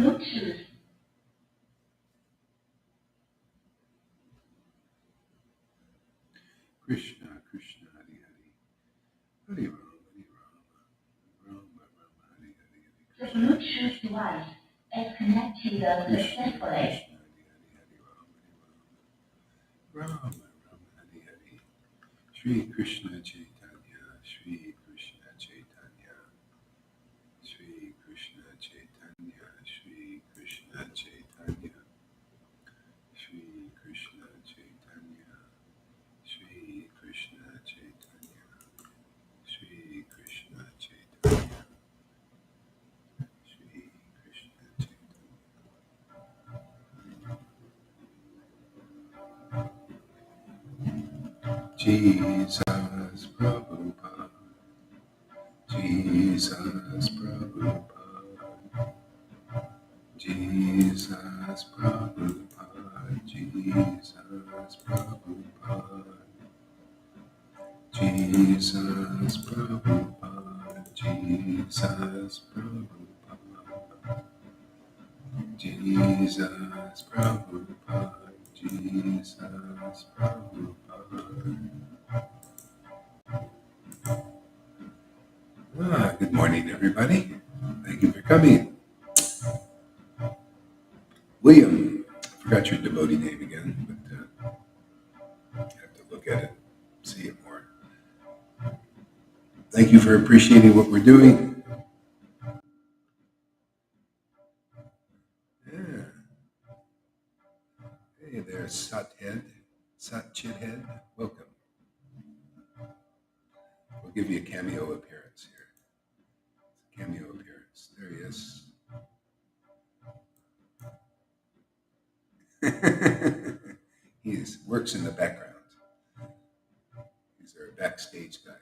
Bluetooth. Krishna, Krishna, Hari Hari. Hari Ram, Ram, Ram, Hari Hari. The Bluetooth device is connected successfully. Ram, Hari Hari. Shri Krishna Chaitanya, Shri Krishna Chaitanya, Shri Krishna Chaitanya, Shri Krishna Chaitanya, Shri Krishna Chaitanya, Shri Krishna Chaitanya, Shri Krishna Chaitanya, Shri Krishna Chaitanya. Jesus Prabhupada, Jesus Prabhupada, Jesus Prabhupada, Jesus Prabhupada, Jesus Prabhupada, Jesus Prabhupada, Jesus Prabhupada, Jesus Prabhupada. Good morning, everybody. Thank you for coming. William, I forgot your devotee name again, but I have to look at it, see it more. Thank you for appreciating what we're doing. Yeah. Hey there, Satchidhead. Welcome. We'll give you a cameo appearance here. Cameo appearance. There he is. He works in the background. He's our backstage guy.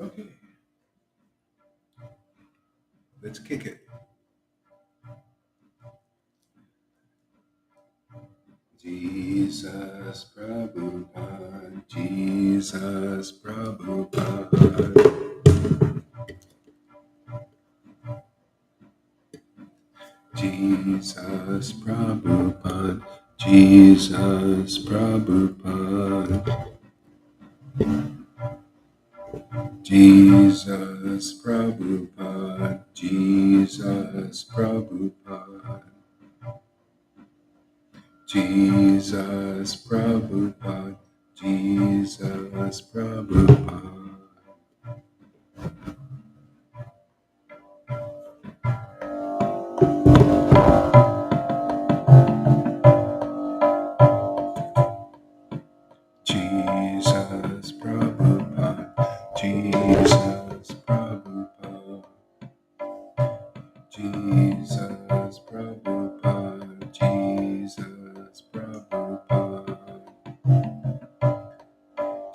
Okay. Let's kick it. Jesus Prabhupada, Jesus Prabhupada. Jesus Prabhupada, Jesus Prabhupada. Jesus Prabhupada, Jesus Prabhupada. Jesus Prabhupada, Jesus Prabhupada. Jesus Prabhupada, Jesus Prabhupada. Jesus Prabhupada, Jesus Prabhupada.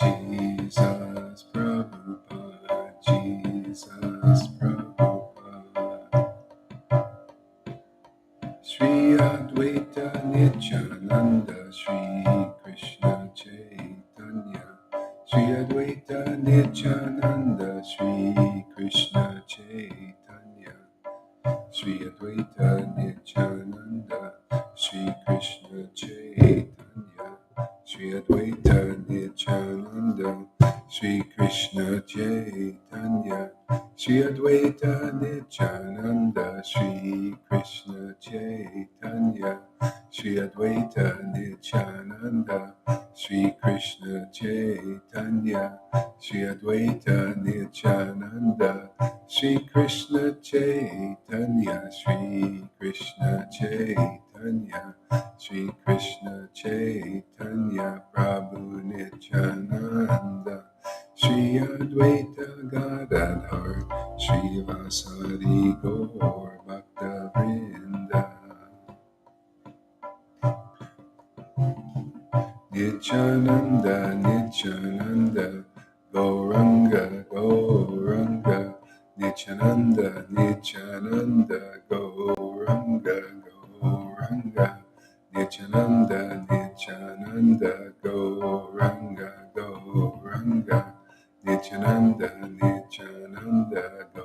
Jesus Prabhupada, Jesus Prabhupada. Shri Advaita Nityananda, Shri Krishna Chaitanya. Shri Advaita Nityananda, Shri Krishna Chaitanya. Shri Advaita Nityananda, Shri Krishna Chaitanya. Shri Advaita Nityananda, Shri Krishna Chaitanya. Shri Advaita Nityananda, Shri Krishna Chaitanya. Shri Advaita Nityananda, Shri Krishna Chaitanya. Shri Advaita Nityananda, Shri Krishna Chaitanya, Shri Krishna Chaitanya, Shri Krishna Chaitanya, Prabhu Nityananda, Shri Advaita Gadadhar, Shri Vasari Gaur Bhakta Vrinda. Nityananda, Nityananda, Gauranga, Gauranga, Nityananda, Nityananda, Gauranga, Gauranga, Nityananda, Nityananda, Gauranga, Gauranga, Nityananda, Nityananda, Gauranga,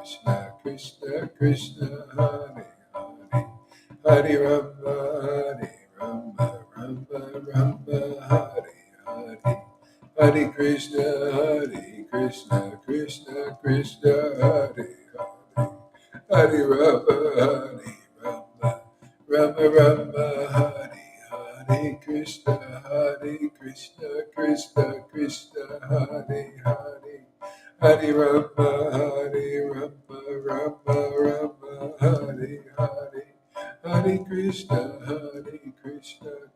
Krishna, Krishna Krishna, Hare Hare, Hare Rama, Hare Rama, Rama Rama, Hare Hare. Hare Krishna, Krishna Krishna, Hare Hare, Hare Rama, Rama Rama, Hare Krishna, Krishna Krishna, Hare Hare, Hare Rama, Rama Hare Hare, Hare Krishna,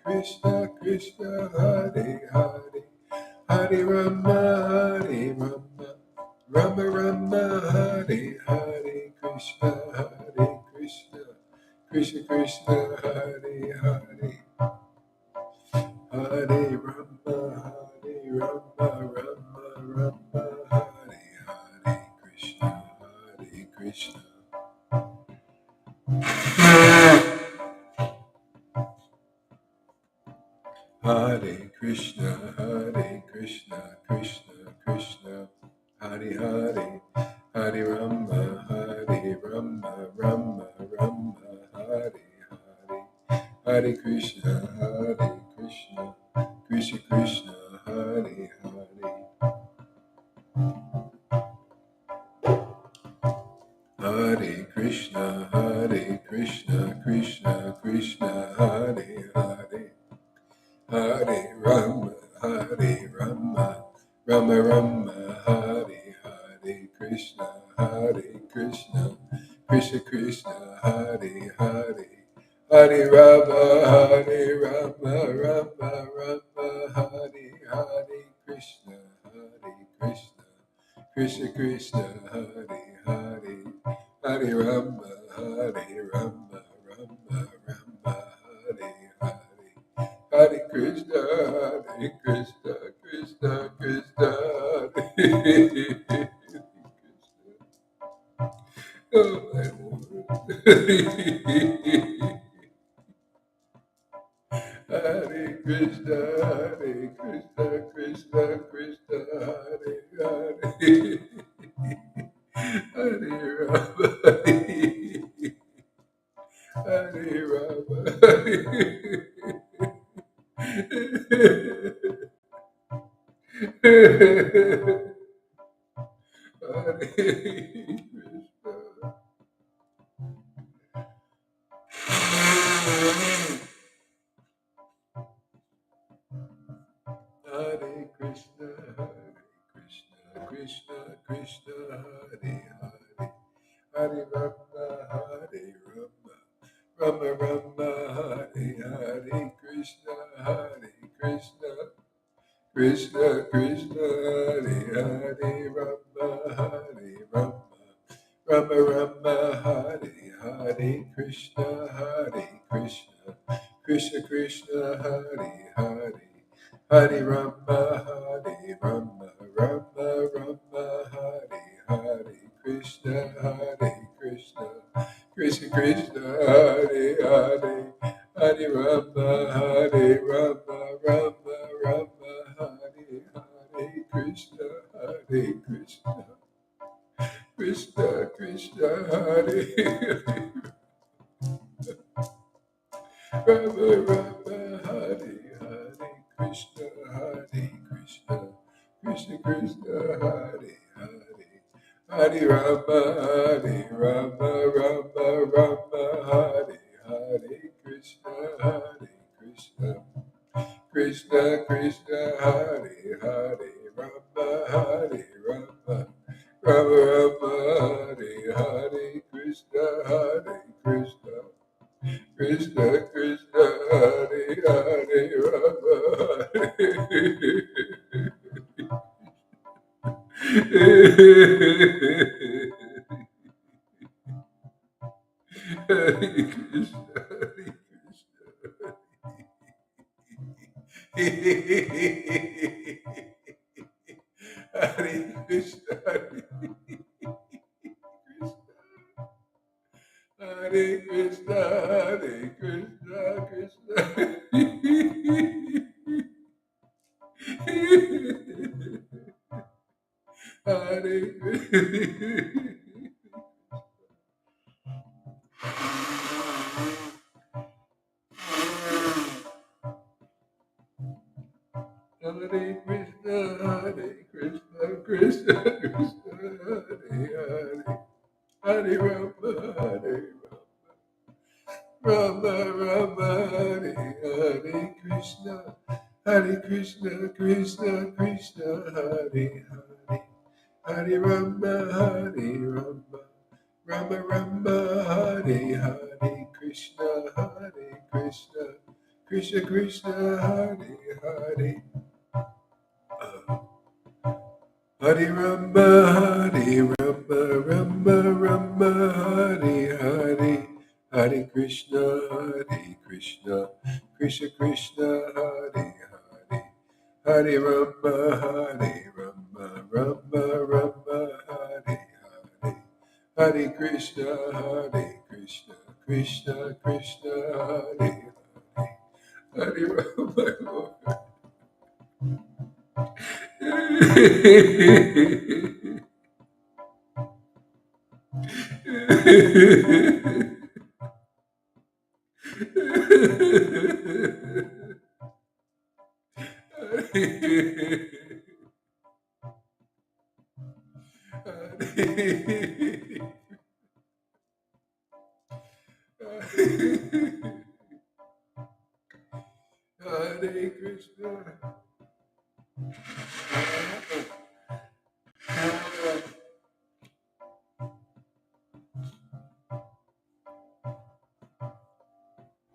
Krishna Krishna, Hare Hare, Hare Rama, Rama Hare Hare, Krishna Krishna, Hare Hare, Hare Rama, Rama Hare Krishna. Hare Krishna, Krishna Krishna, Hare Hare, Hare Rama, Rama Hare Hare, Hare Krishna, Krishna Krishna, Hare Hare, Hare Krishna, Krishna Krishna, Hare Hare, Hare Rama, Rama Hare Hare, Krishna Krishna, Hare Hare, Hare Rama, Rama Hare Krishna, Krishna Hare Hare, Hare Rama, Rama Hare Hare, Hare Krishna, Krishna, Hare Oh, my Lord. Hare Krishna, Krishna, Hare Hare, Hare Rama, Hare Rama, Hare Krishna. Hare Krishna, Krishna, Hare Hare, Hare Rama, Rama, Hare Krishna, Krishna, Hare Rama, Rama, Hare Krishna, Krishna, Hare, Hare Rama, Rama, Hare Krishna, Krishna, Hare, Hare Rama, Rama, Hare Krishna, Krishna, Hare Rama, Hare Krishna, Krishna, Hare Hare Rama, Hare Krishna, Krishna, Hare Rama, Hare Krishna, Krishna, Hare Rama, Hare Krishna, Hare Krishna, Hare Krishna, Krishna. Hare Krishna, Hare Rama, Hare Rama, Rama, Hare Krishna, Krishna, Krishna, Hare Hare Rama, Hare Rama, Rama Rama, Hare Hare Krishna, Krishna, Krishna Krishna, Hare Hare. Hare Rama, Hare Rama, Rama Rama, Hare Hare. Hare Krishna, Krishna, Krishna Krishna, Hare Hare. Hare Rama, Hare Rama, Rama Rama, Hare Hare. Hare Krishna, Krishna, Krishna Krishna, Hare Hare. Hare Rama, Lord.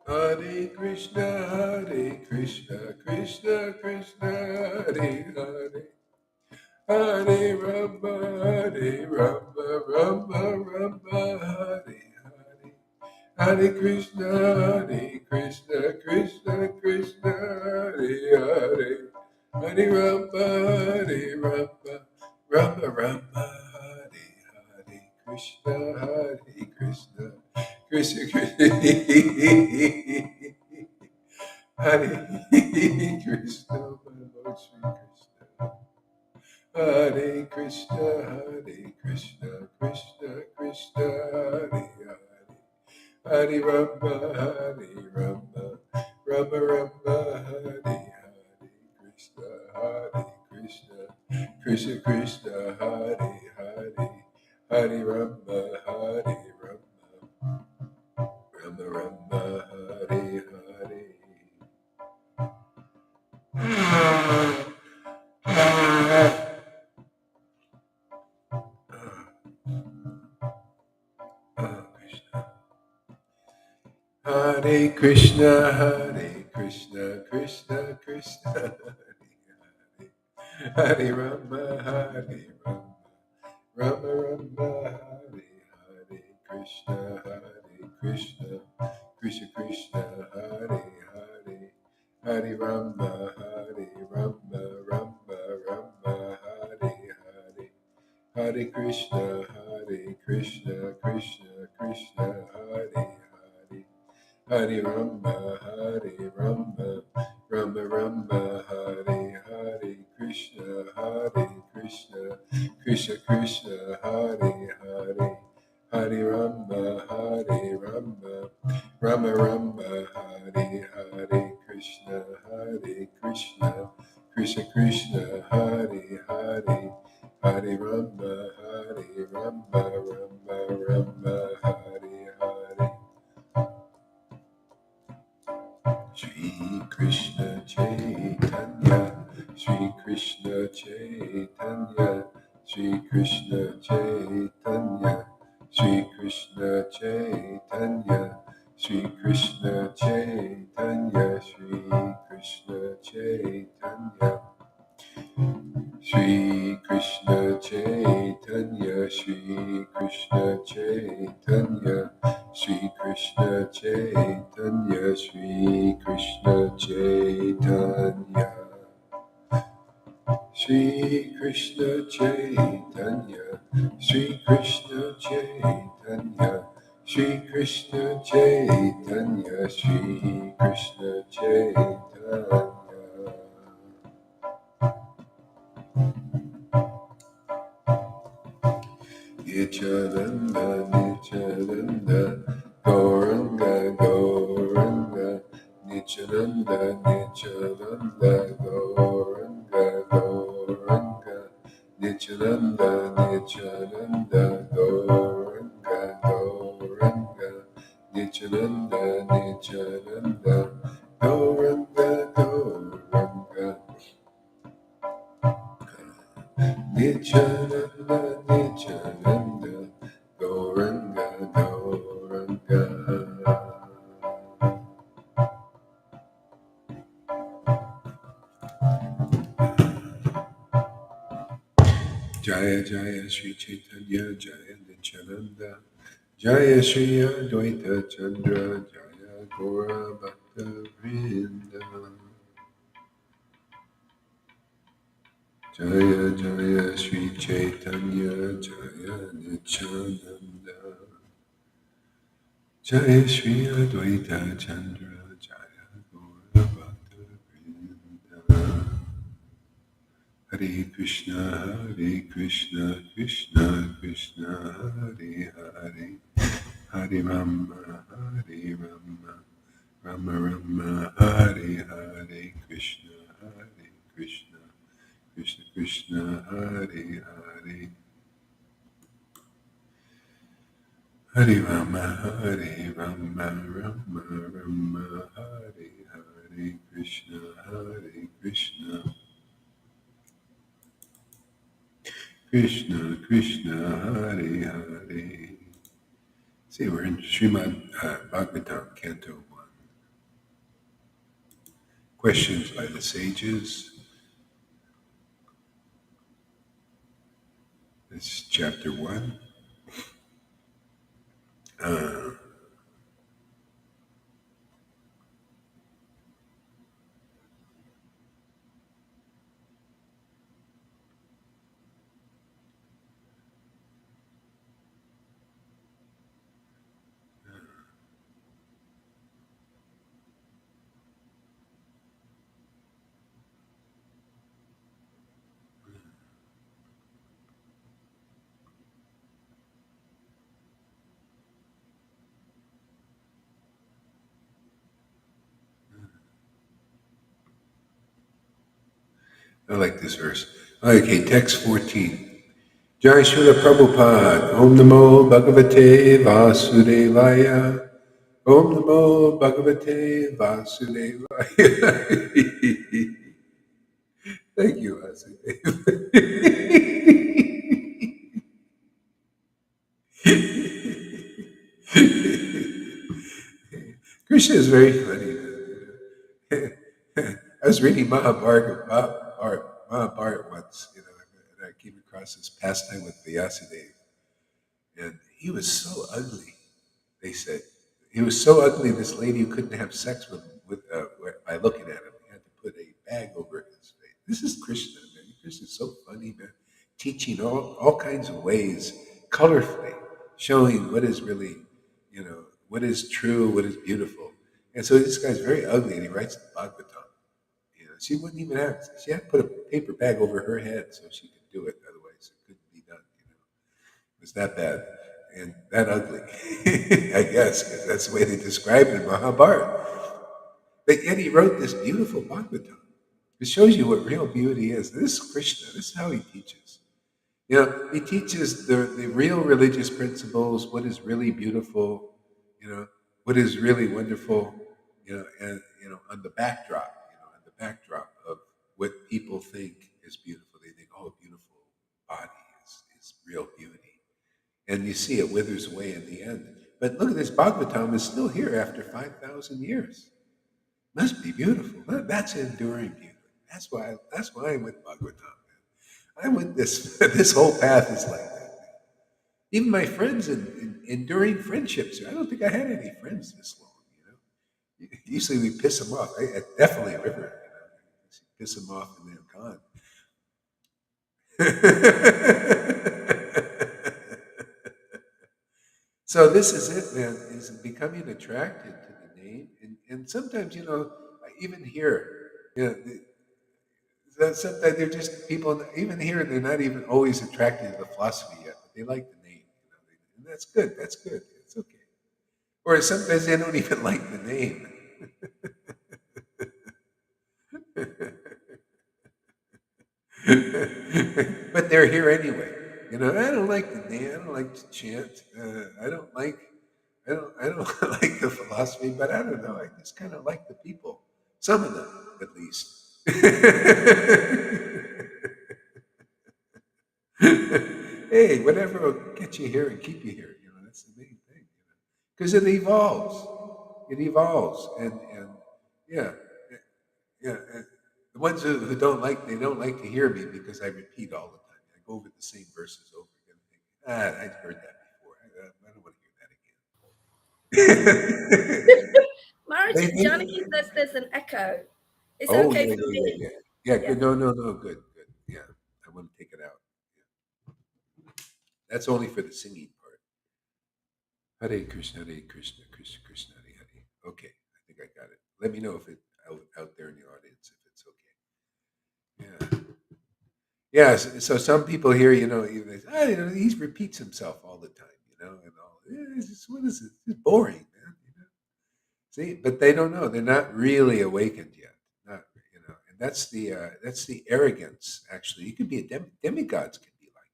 Hare Krishna. Hare Krishna, Krishna Krishna, Hare Hare. Hare Rama, Hare Rama, Rama Rama, Hare Hare. Hare Krishna, Krishna Krishna, Hare Hare. Hare Rama, Hare Rama, Rama Rama, Hare Hare. Krishna, Krishna, Krishna Krishna, Hare Krishna, my Lord Sri Krishna. Hare Krishna, Krishna Krishna, Hare Hare. Hare Rama, Hare Rama, Rama Rama, Hare Hare. Krishna, Krishna, Krishna Krishna, Hare Hare. Hare Rama, Hare Rama, Rama Rama, Hare Hare. Hare Krishna, Krishna Krishna, Hare Rama, Hare Rama, Rama Rama, Hare Hare. Krishna, Krishna, Krishna Krishna, Hare Hare. Hare Rama, Hare Rama, Rama Rama, Hare Hare. Hare Krishna, Krishna Krishna, Hare Hare. Hare Rama, Hare Rama, Rama Rama, Hare Hare. Krishna, Krishna, Krishna Krishna, Hare Hare. Hare Rama, Hare Rama, Rama Rama, Hare Hare. Krishna, Krishna, Krishna Krishna, Hare Hare. Hare Rama, Hare Rama, Rama Rama, Hare Hare. Shri Krishna Chaitanya, Shri Krishna Chaitanya, Shri Krishna Chaitanya, Shri Krishna Chaitanya, Shri Krishna Chaitanya, Shri Krishna Chaitanya. Shri Krishna Chaitanya, Shri Krishna Chaitanya, Shri Krishna Chaitanya, Shri Krishna Chaitanya. Shri Krishna Chaitanya, Shri Krishna Chaitanya, Shri Krishna Chaitanya, Shri Krishna Chaitanya. Nityananda, Nityananda, Gauranga, Gauranga, Nityananda, Nityananda, Gauranga, Nityananda, Nityananda, Gauranga, Gauranga, Nityananda, Nityananda, Gauranga, Gauranga, Nityananda, Nityananda, Gauranga, Gauranga. Jaya Jaya Sri Chaitanya Jaya Nityananda Jaya Shri Advaita Chandra Jaya Gora Bhakta Vrinda Jaya Jaya Sri Chaitanya Jaya Nityananda Jaya Shri Advaita Chandra Jaya Gora Bhakta Vrinda Hare Krishna, Krishna Krishna, Hare Hare, Hare Rama, Hare Rama, Rama Rama, Hare Hare, Krishna, Krishna Krishna, Hare Hare, Hare Rama, Rama Rama, Hare Hare, Krishna, Krishna. Krishna, Krishna, Hare Hare. See, we're in Srimad Bhagavatam, Canto 1. Questions by the sages. This is chapter 1. I like this verse. Okay, text 14. Jai Srila Prabhupada, Om Namo Bhagavate Vasudevaya, Om Namo Bhagavate Vasudevaya. Thank you, Vasudeva. Krishna is very funny. I was reading Mahabharata once, and I came across this pastime with Vyasadeva, and he was so ugly. They said he was so ugly. This lady who couldn't have sex with by looking at him. He had to put a bag over his face. This is Krishna, man. Krishna is so funny, man. Teaching all kinds of ways, colorfully, showing what is really, what is true, what is beautiful. And so this guy's very ugly, and he writes the Bhagavatam. She wouldn't even have. She had to put a paper bag over her head so she could do it. Otherwise, it couldn't be done. It was that bad and that ugly, I guess, because that's the way they described it in Mahabharata. But yet he wrote this beautiful Bhagavatam. It shows you what real beauty is. This is Krishna. This is how he teaches. He teaches the real religious principles, what is really beautiful, what is really wonderful, and on the backdrop, of what people think is beautiful. They think, oh, a beautiful body is real beauty. And you see it withers away in the end. But look at this, Bhagavatam is still here after 5,000 years. Must be beautiful. That's enduring beauty. That's why I'm with Bhagavatam. I'm with this. This whole path is like that. Even my friends in enduring friendships. I don't think I had any friends this long. Usually we piss them off. Definitely a river. Piss them off and they're gone. So this is it, man. Is becoming attracted to the name, and sometimes even here, sometimes they're just people. Even here, they're not even always attracted to the philosophy yet, but they like the name. And that's good. That's good. It's okay. Or sometimes they don't even like the name. But they're here anyway. I don't like to dance. I don't like to chant. I don't like the philosophy, but I don't know. I just kind of like the people. Some of them, at least. Hey, whatever will get you here and keep you here. That's the main thing. Because it evolves. It evolves, and yeah, yeah. The ones who don't like to hear me because I repeat all the time. I go over the same verses over again. I've heard that before. I don't want to hear that again. Marriage, They Janaki think, says there's an echo. Is it oh okay yeah, for yeah, yeah, me? yeah, yeah. Yeah. Good. No, no, no. Good, good. Yeah, I want to take it out. Yeah. That's only for the singing part. Hare Krishna, Hare Krishna, Krishna Krishna, Hare Hare. Okay, I think I got it. Let me know if it out there in the audience if it's okay. Yeah. Yeah, so some people here, even they say, he repeats himself all the time, and all. What is it? It's boring, man. See, but they don't know. They're not really awakened yet. Not, and that's the arrogance. Actually, you could be a demigods can be like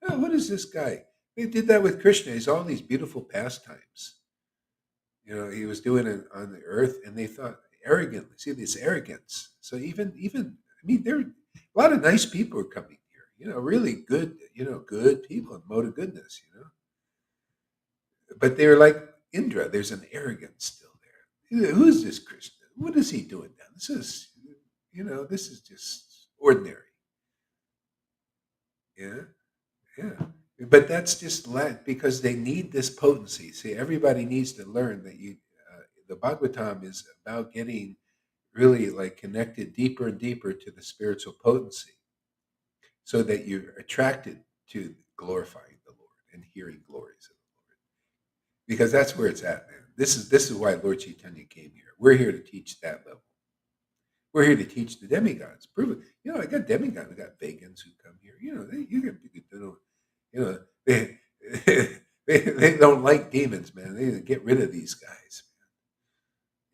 that. Oh, what is this guy? They did that with Krishna. He's all these beautiful pastimes. He was doing it on the earth, and they thought arrogantly. See this arrogance. So even I mean, there are a lot of nice people are coming here. Really good. Good people and mode of goodness. But they're like Indra. There's an arrogance still there. Who is this Krishna? What is he doing now? This is just ordinary. Yeah, yeah. But that's just because they need this potency. See, everybody needs to learn that the Bhagavatam is about getting really like connected deeper and deeper to the spiritual potency, so that you're attracted to glorifying the Lord and hearing glories of the Lord, because that's where it's at, man. This is why Lord Chaitanya came here. We're here to teach that level. We're here to teach the demigods. Prove it. I got demigods. I got vegans who come here. You know, they, they don't like demons, man. They get rid of these guys.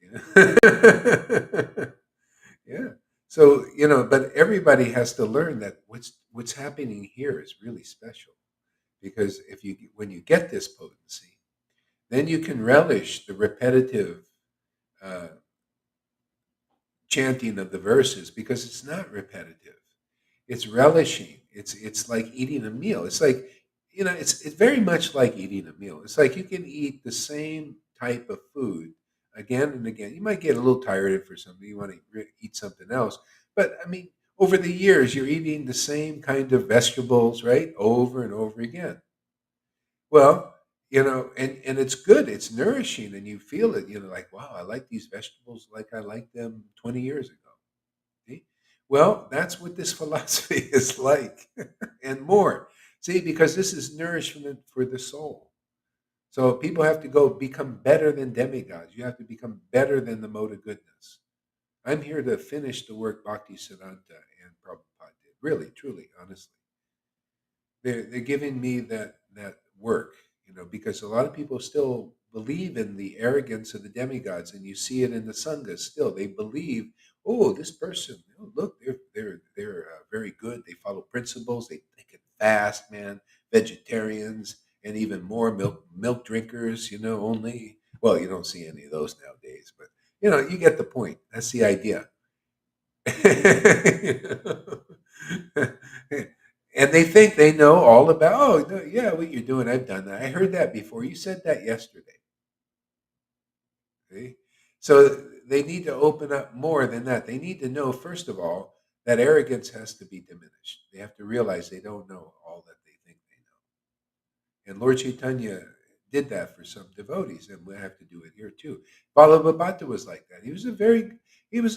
Yeah. Yeah. So, but everybody has to learn that what's happening here is really special, because when you get this potency, then you can relish the repetitive uh, chanting of the verses, because it's not repetitive. It's relishing. It's like eating a meal. It's like, it's very much like eating a meal. It's like you can eat the same type of food again and again. You might get a little tired of it for something. You want to eat something else. But I mean, over the years, you're eating the same kind of vegetables, right? Over and over again. Well, and it's good. It's nourishing, and you feel it. Like, wow, I like these vegetables like I liked them 20 years ago. See? Well, that's what this philosophy is like, and more. See, because this is nourishment for the soul. So people have to go become better than demigods. You have to become better than the mode of goodness. I'm here to finish the work Bhakti Siddhanta and Prabhupada did. Really, truly, honestly. They're giving me that work, because a lot of people still believe in the arrogance of the demigods, and you see it in the sanghas. Still, they believe, oh, this person, look, they're very good. They follow principles. They can fast, man. Vegetarians, and even more milk drinkers. Only, well, you don't see any of those nowadays, but you get the point. That's the idea. And they think they know all about, oh, no, yeah, what you're doing, I've done that. I heard that before. You said that yesterday. See? So they need to open up more than that. They need to know, first of all, that arrogance has to be diminished. They have to realize they don't know all that they think they know. And Lord Chaitanya did that for some devotees, and we have to do it here too. Bhalabhabhata was like that. He was a devotee, and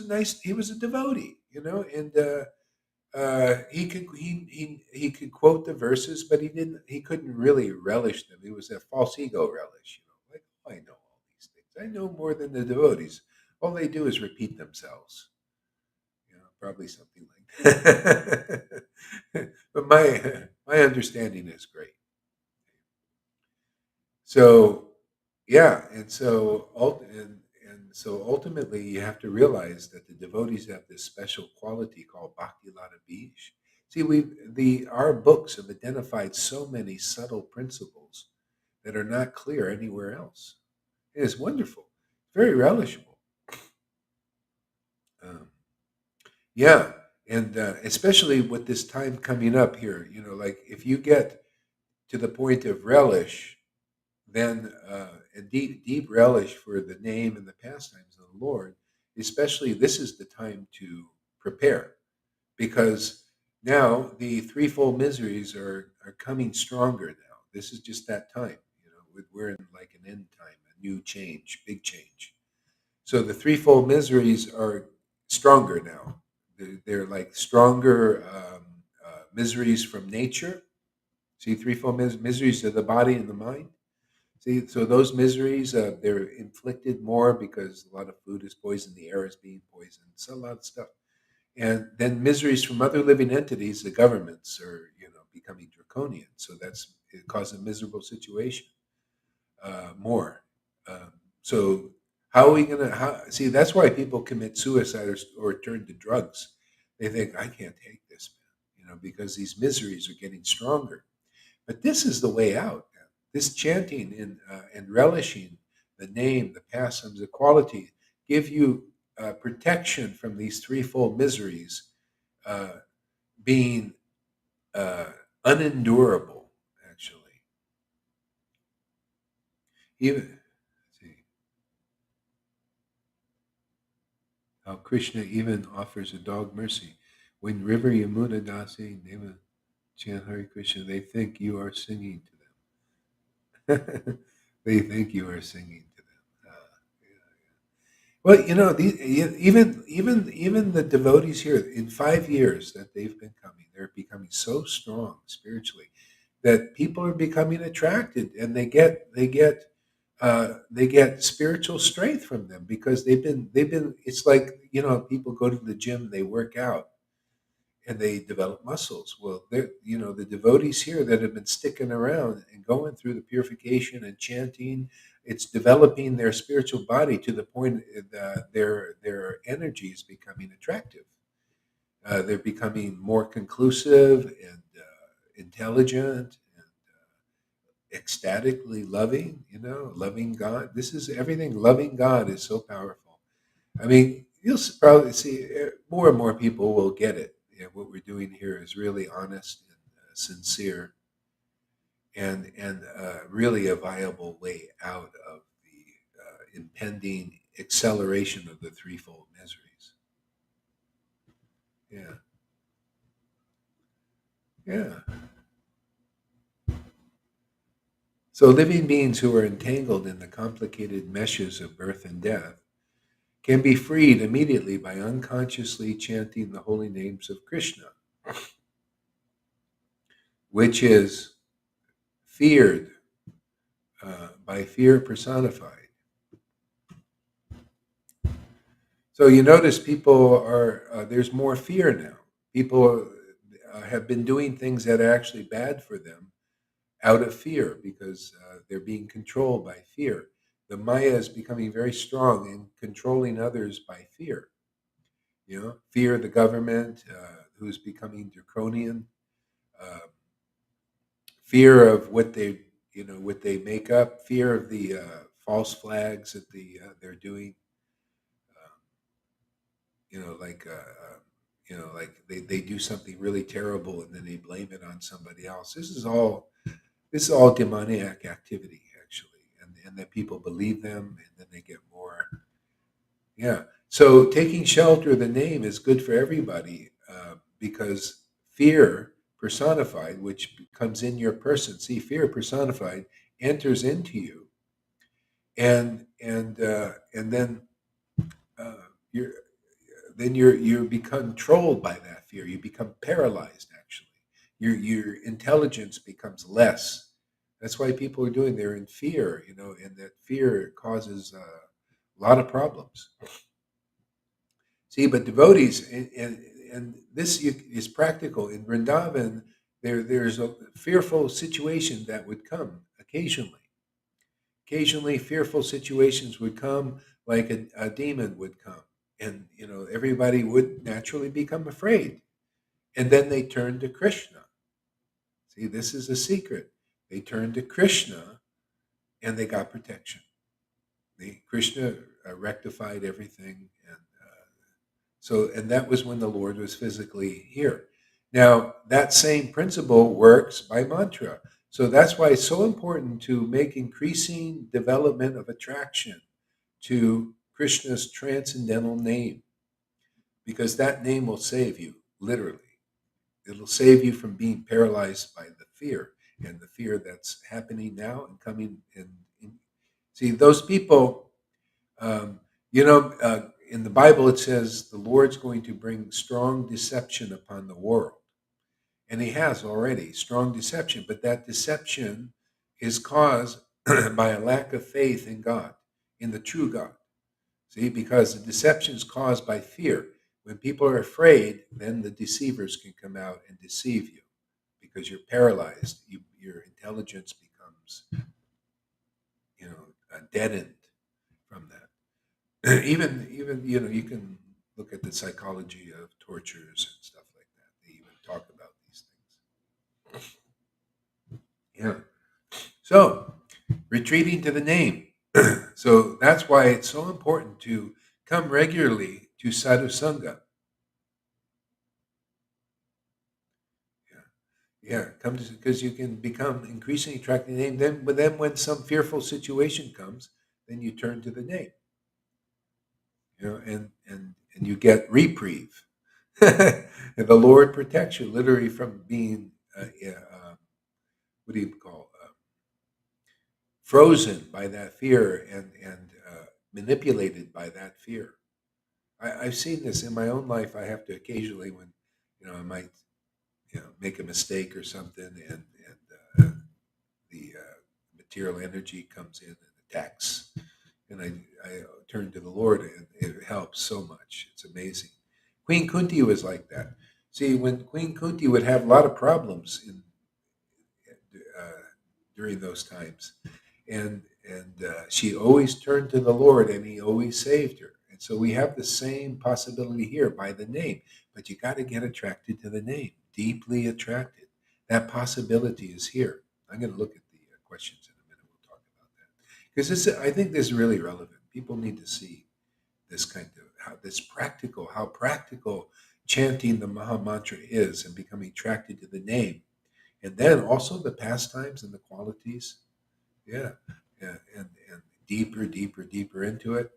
he could quote the verses, but he couldn't really relish them. It was a false ego relish, like, oh, I know all these things. I know more than the devotees. All they do is repeat themselves. Probably something like that. But my understanding is great. So yeah, and so and so ultimately, you have to realize that the devotees have this special quality called Bhakti Lata Bij. See, our books have identified so many subtle principles that are not clear anywhere else. It is wonderful, very relishable. Um, yeah, and especially with this time coming up here, like if you get to the point of relish, then a deep relish for the name and the pastimes of the Lord, especially this is the time to prepare because now the threefold miseries are coming stronger now. This is just that time, we're in like an end time, a new change, big change. So the threefold miseries are stronger now. They're like stronger miseries from nature. See, threefold miseries of the body and the mind. See, so those miseries, they're inflicted more because a lot of food is poisoned, the air is being poisoned, so a lot of stuff. And then miseries from other living entities, the governments are, becoming draconian. So it causes a miserable situation more. Um, so how are we going to, see, that's why people commit suicide or turn to drugs. They think, I can't take this, man, because these miseries are getting stronger. But this is the way out. Man. This chanting and relishing the name, the pastimes, the quality, give you protection from these threefold miseries uh, being uh, unendurable, actually. Even see how Krishna even offers a dog mercy. When River Yamuna Dasi Deva chant Hare Krishna, they think you are singing to them. They think you are singing to them. Well, even the devotees here in 5 years that they've been coming, they're becoming so strong spiritually that people are becoming attracted, and they get spiritual strength from them because they've been. It's like people go to the gym, they work out, and they develop muscles. Well, the devotees here that have been sticking around and going through the purification and chanting, it's developing their spiritual body to the point that their energy is becoming attractive. They're becoming more conclusive and intelligent and ecstatically loving. Loving God. This is everything. Loving God is so powerful. I mean, probably see more and more people will get it. What we're doing here is really honest and sincere, and really a viable way out of the impending acceleration of the threefold miseries. Yeah, yeah. So living beings who are entangled in the complicated meshes of birth and death can be freed immediately by unconsciously chanting the holy names of Krishna, which is feared by fear personified. So you notice people there's more fear now. People have been doing things that are actually bad for them out of fear because they're being controlled by fear. The Maya is becoming very strong in controlling others by fear. Fear of the government, who's becoming draconian, uh, fear of what they make up, fear of the false flags that they're doing. Um, like they do something really terrible and then they blame it on somebody else. This is all demoniac activity actually, and that people believe them and then they get more. Yeah. So taking shelter of the name is good for everybody because fear personified, which comes in your person, see, fear personified enters into you, and then uh, you're you become controlled by that fear. You become paralyzed. Actually, your intelligence becomes less. That's why people are doing. They're in fear, and that fear causes a lot of problems. See, but devotees, and this is practical in Vrindavan. There's a fearful situation that would come occasionally. Occasionally, fearful situations would come, like a demon would come, and everybody would naturally become afraid, and then they turn to Krishna. See, this is a secret. They turned to Krishna, and they got protection. Krishna rectified everything, and that was when the Lord was physically here. Now, that same principle works by mantra. So that's why it's so important to make increasing development of attraction to Krishna's transcendental name, because that name will save you, literally. It'll save you from being paralyzed by the fear, and the fear that's happening now and coming. See, those people, um, in the Bible it says the Lord's going to bring strong deception upon the world. And he has already strong deception, but that deception is caused by a lack of faith in God, in the true God. See, because the deception is caused by fear. When people are afraid, then the deceivers can come out and deceive you because you're paralyzed. Your intelligence becomes, deadened from that. even you can look at the psychology of tortures and stuff like that. They even talk about these things. Yeah. So, retreating to the name. So that's why it's so important to come regularly to Sadhu Sangha. Yeah, come to, because you can become increasingly attracted to the name. But then when some fearful situation comes, then you turn to the name. And you get reprieve. And the Lord protects you, literally, from being what do you call frozen by that fear and manipulated by that fear. I've seen this in my own life. I have to occasionally, when I might make a mistake or something, and the material energy comes in and attacks, and I turn to the Lord, and it helps so much. It's amazing. Queen Kunti was like that. See, when Queen Kunti would have a lot of problems during those times, and she always turned to the Lord, and He always saved her. And so we have the same possibility here by the name, but you got to get attracted to the name, deeply attracted. That possibility is here. I'm going to look at the questions in a minute. We'll talk about that because I think this is really relevant. People need to see this kind of how practical chanting the Maha Mantra is, and becoming attracted to the name, and then also the pastimes and the qualities. Yeah, yeah, and deeper into it.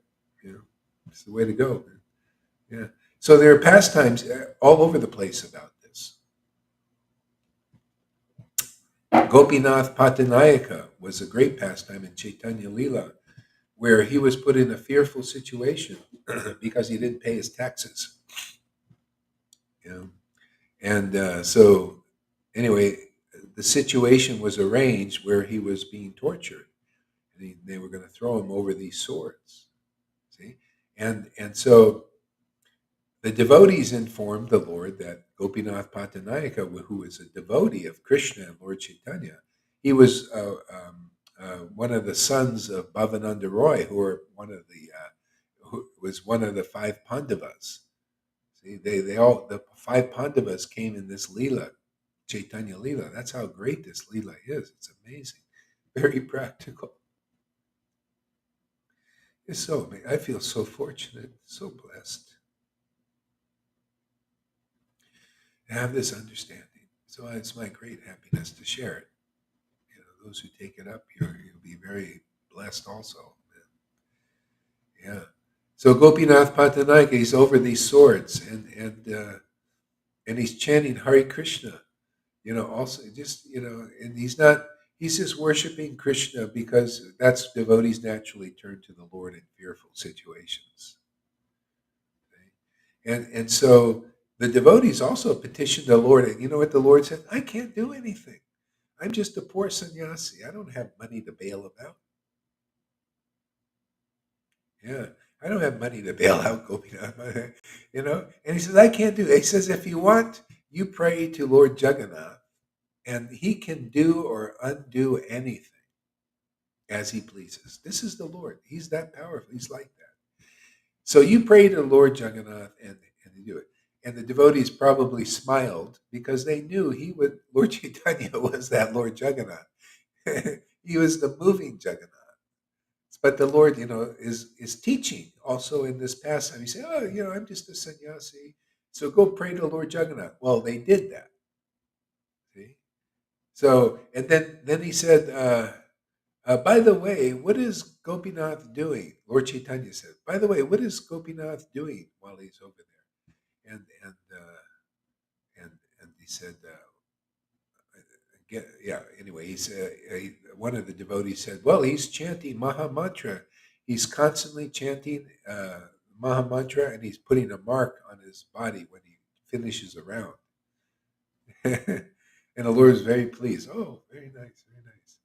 It's the way to go. Man. Yeah. So there are pastimes all over the place about this. Gopinath Patanayaka was a great pastime in Chaitanya Lila, where he was put in a fearful situation because he didn't pay his taxes. And so, anyway, the situation was arranged where he was being tortured, and they were going to throw him over these swords. See, and so the devotees informed the Lord that Gopinath Patanayaka, who was a devotee of Krishna and Lord Caitanya, he was one of the sons of Bhavananda Roy, who was one of the five Pandavas. See, the five Pandavas came in this Leela, Chaitanya Leela. That's how great this Leela is. It's amazing, very practical. It's so amazing. I feel so fortunate, so blessed to have this understanding. So it's my great happiness to share it. Those who take it up, you'll be very blessed also. Yeah. So Gopinath Patanayaka, he's over these swords, and he's chanting Hare Krishna. Also and he's just worshiping Krishna because that's devotees naturally turn to the Lord in fearful situations. Okay? And so the devotees also petitioned the Lord, and you know what the Lord said? I can't do anything. I'm just a poor sannyasi. I don't have money to bail him out. Yeah, I don't have money to bail out Gopinath. And he says, I can't do it. He says, if you want, you pray to Lord Jagannath, and he can do or undo anything as he pleases. This is the Lord. He's that powerful. He's like that. So you pray to Lord Jagannath and you do it. And the devotees probably smiled because they knew Lord Chaitanya was that Lord Jagannath. He was the moving Jagannath. But the Lord, is teaching also in this pastime. He said, "Oh, I'm just a sannyasi, so go pray to Lord Jagannath." Well, they did that. See, so and then he said, "By the way, what is Gopinath doing?" Lord Chaitanya said, "By the way, what is Gopinath doing while he's over there?" And he said, yeah. Anyway, he said one of the devotees said, "Well, he's chanting Maha Mantra. He's constantly chanting Maha Mantra, and he's putting a mark on his body when he finishes a round." And the Lord is very pleased. Oh, very nice, very nice.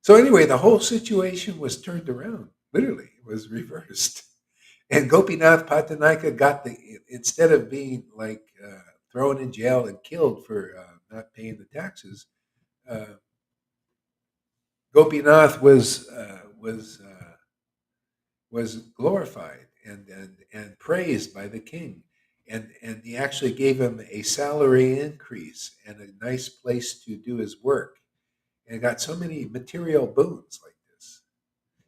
So anyway, the whole situation was turned around. Literally, it was reversed. And Gopinath Patanaika got instead of being like thrown in jail and killed for not paying the taxes. Uh, Gopinath was glorified and praised by the king, and he actually gave him a salary increase and a nice place to do his work, and got so many material boons like this.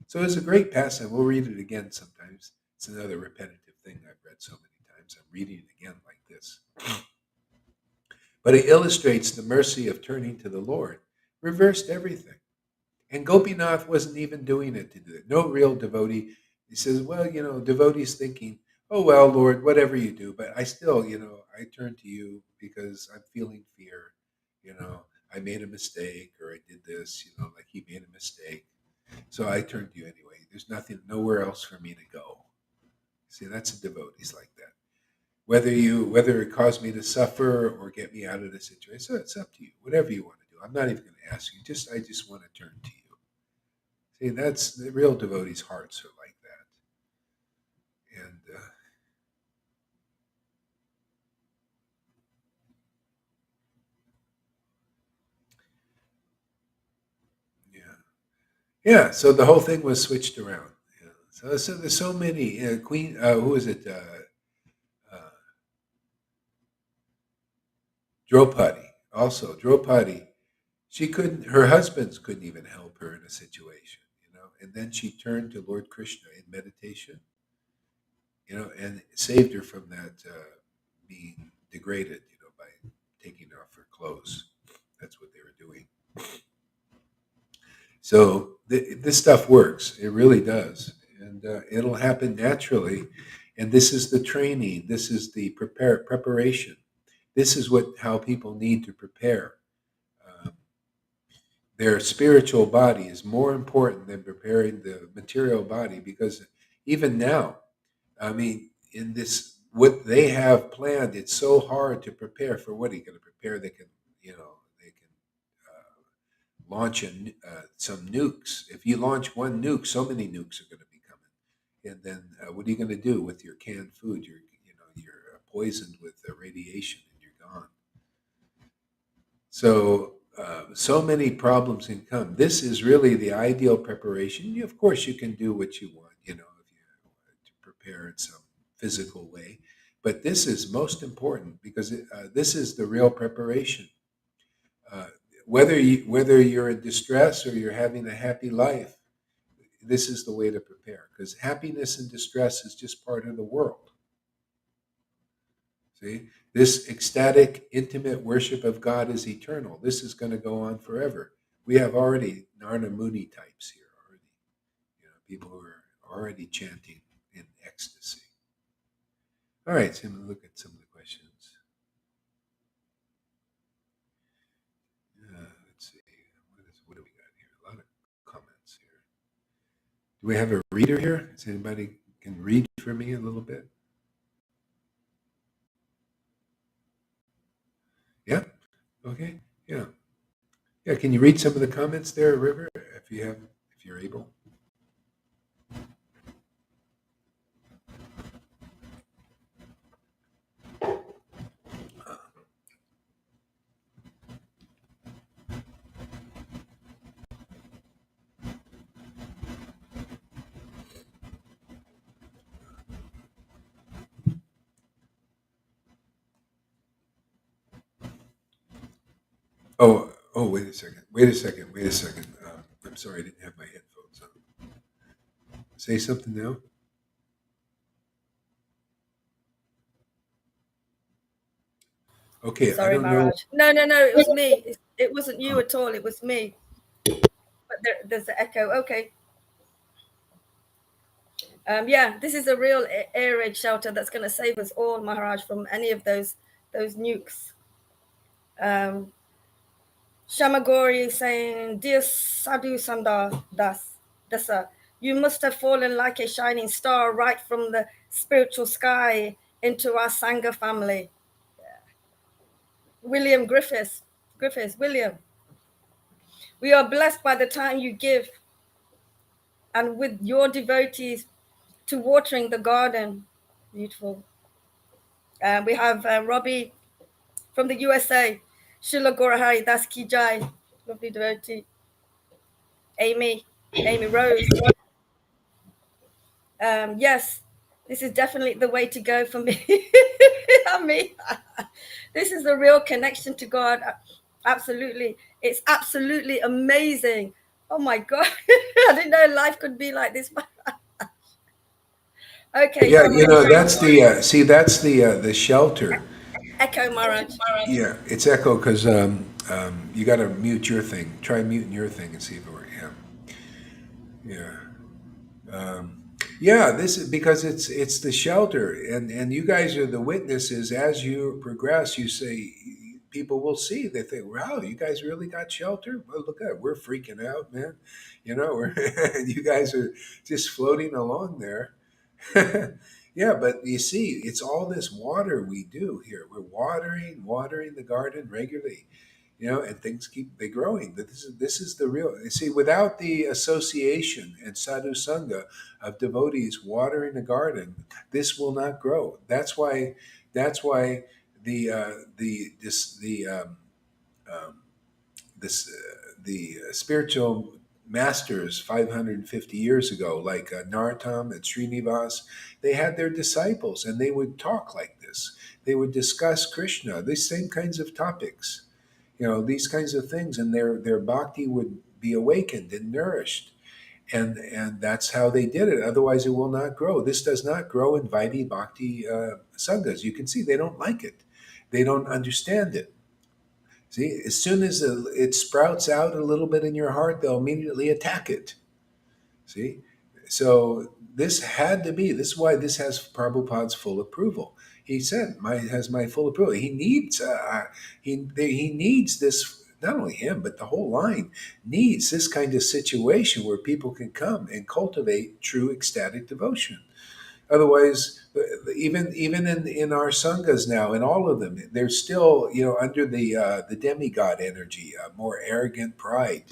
So it's a great pastime. We'll read it again sometimes. It's another repetitive thing I've read so many times. I'm reading it again like this. But it illustrates the mercy of turning to the Lord, reversed everything. And Gopinath wasn't even doing it to do it. No real devotee. He says, well, devotees thinking, oh, well, Lord, whatever you do, but I still, I turn to you because I'm feeling fear. I made a mistake or I did this, like he made a mistake. So I turn to you anyway. There's nowhere else for me to go. See, that's a devotee's like that. Whether it caused me to suffer or get me out of the situation, so it's up to you. Whatever you want to do. I'm not even going to ask you. I just want to turn to you. See, that's the real devotees' hearts are like that. And yeah, yeah. So the whole thing was switched around. Yeah. So there's so many. Queen, who is it? Draupadi. Also, Draupadi. She couldn't. Her husbands couldn't even help her in a situation. And then she turned to Lord Krishna in meditation. And saved her from that being degraded. By taking off her clothes. That's what they were doing. So this stuff works. It really does. And it'll happen naturally. And this is the training. This is the preparation. This is how people need to prepare. Um, their spiritual body is more important than preparing the material body, because even now, I mean, in this, what they have planned, it's so hard to prepare for. What are you going to prepare? They can launch some nukes. If you launch one nuke, so many nukes are going to be coming. And then what are you going to do with your canned food? You're poisoned with radiation, and you're gone. So many problems can come. This is really the ideal preparation. Of course, you can do what you want, if you to prepare in some physical way. But this is most important because this is the real preparation. Uh, whether you're in distress or you're having a happy life, this is the way to prepare, because happiness and distress is just part of the world. See, this ecstatic, intimate worship of God is eternal. This is going to go on forever. We have already Narna Muni types here already. People who are already chanting in ecstasy. All right, so I'm going to look at some of the questions. Let's see. What do we got here? A lot of comments here. Do we have a reader here? Does anybody can read for me a little bit? Yeah. Okay. Yeah. Yeah. Can you read some of the comments there, River, if you're able? Oh, wait a second. Wait a second. Wait a second. I'm sorry, I didn't have my headphones on. Say something now. Okay, I Sorry, don't know. Maharaj. No, no, no. It was me. It wasn't you Oh, at all. It was me. But there's the echo. Okay. Yeah, this is a real air raid shelter that's going to save us all, Maharaj, from any of those nukes. Shamagori is saying, "Dear Sadhu Sandar Dasa, you must have fallen like a shining star right from the spiritual sky into our Sangha family." William Griffiths, William, we are blessed by the time you give and with your devotees to watering the garden. Beautiful. We have Robbie from the USA. Shila Gorahari, that's Ki Jai. Lovely devotee. Amy Rose. Yes, this is definitely the way to go for me. Me. This is the real connection to God. Absolutely. It's absolutely amazing. Oh my God. I didn't know life could be like this. Okay, yeah. somebody saying That's the that's the shelter. Echo Maharaj. Yeah, it's echo because you got to mute your thing. Try muting your thing and see if it works. Yeah. Yeah, this is because it's the shelter, and you guys are the witnesses. As you progress, you say people will see. They think, "Wow, you guys really got shelter." Well, look at it. We're freaking out, man. We're you guys are just floating along there. Yeah, but you see, it's all this water we do here. We're watering the garden regularly, and things keep they growing. But this is the real. You see, without the association and sadhu sangha of devotees watering the garden, this will not grow. That's why the this um, this the spiritual masters 550 years ago, like Narottam and Srinivas, they had their disciples, and they would talk like this. They would discuss Krishna, these same kinds of topics, these kinds of things, and their bhakti would be awakened and nourished. And that's how they did it. Otherwise, it will not grow. This does not grow in Vaidhi Bhakti sanghas. You can see they don't like it. They don't understand it. See, as soon as it sprouts out a little bit in your heart, they'll immediately attack it. See? So this is why this has Prabhupada's full approval. He said, has my full approval. He needs this, not only him, but the whole line needs this kind of situation where people can come and cultivate true ecstatic devotion. Otherwise, even in our sanghas now, in all of them, they're still under the demigod energy, more arrogant pride.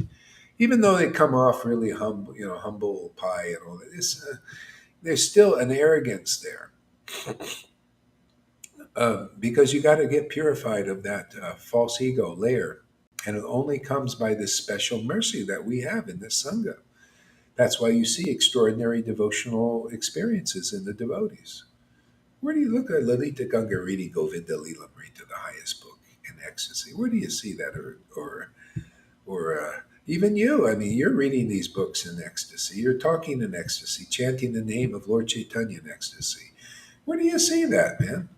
Even though they come off really humble pie and all that, there's still an arrogance there, because you got to get purified of that false ego layer, and it only comes by this special mercy that we have in this sangha. That's why you see extraordinary devotional experiences in the devotees. Where do you look at Lalita Gangariti Govinda Lilamrita, the highest book in ecstasy? Where do you see that, or even you? I mean, you're reading these books in ecstasy. You're talking in ecstasy, chanting the name of Lord Caitanya in ecstasy. Where do you see that, man?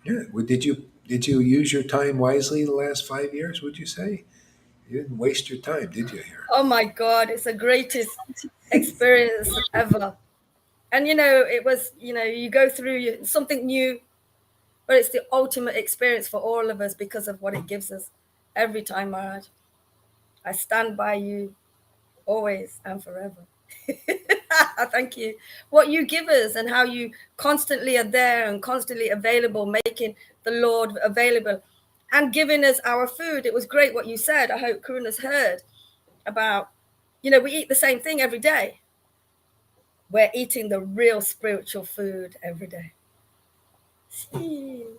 Yeah. Did you use your time wisely the last 5 years? Would you say you didn't waste your time, did you? Here. Oh my God, it's the greatest experience ever. And it was, you go through something new, but it's the ultimate experience for all of us because of what it gives us every time, Maharaj. I stand by you always and forever. Thank you. What you give us and how you constantly are there and constantly available, making the Lord available and giving us our food. It was great what you said. I hope Karuna's heard about, we eat the same thing every day. We're eating the real spiritual food every day.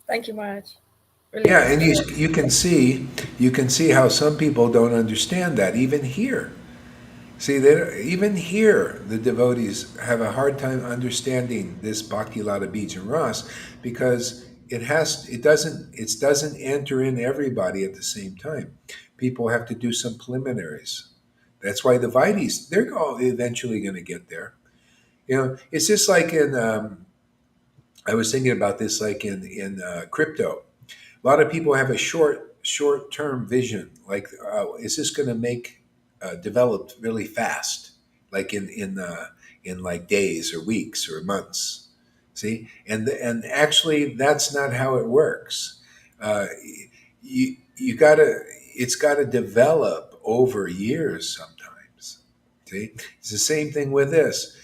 Thank you, Maharaj. Really Yeah, and appreciate it. you can see how some people don't understand that even here. See, even here, the devotees have a hard time understanding this Bhakti Lata Bij and Ras, because it doesn't enter in everybody at the same time. People have to do some preliminaries. That's why the devotees, they're all eventually going to get there. It's just like in I was thinking about this, like in crypto. A lot of people have a short term vision. Like, is this going to make develop really fast, like in like days or weeks or months? See, and actually, that's not how it works. Uh, you gotta It's got to develop over years sometimes. See, it's the same thing with this.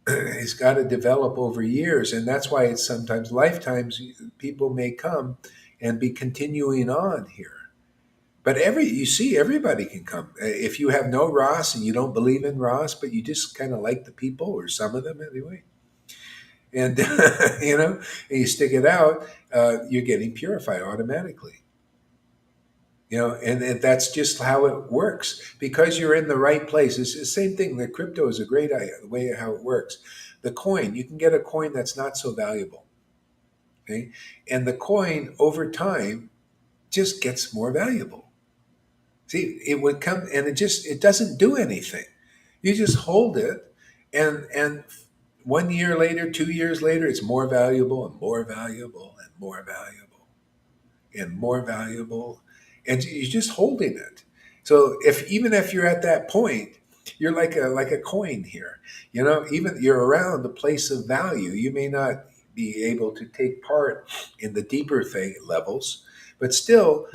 It's got to develop over years, and that's why it's sometimes lifetimes. People may come and be continuing on here, but you see, everybody can come. If you have no Ras and you don't believe in Ras, but you just kind of like the people, or some of them anyway, and and you stick it out, you're getting purified automatically. And that's just how it works, because you're in the right place. It's the same thing. The crypto is a great way of how it works. The coin, you can get a coin that's not so valuable, okay, and the coin over time just gets more valuable. See, it would come, and it doesn't do anything. You just hold it, and 1 year later, 2 years later, it's more valuable and more valuable and more valuable and more valuable, and you're just holding it. So even if you're at that point, you're like a coin here. Even you're around the place of value. You may not be able to take part in the deeper levels, but still,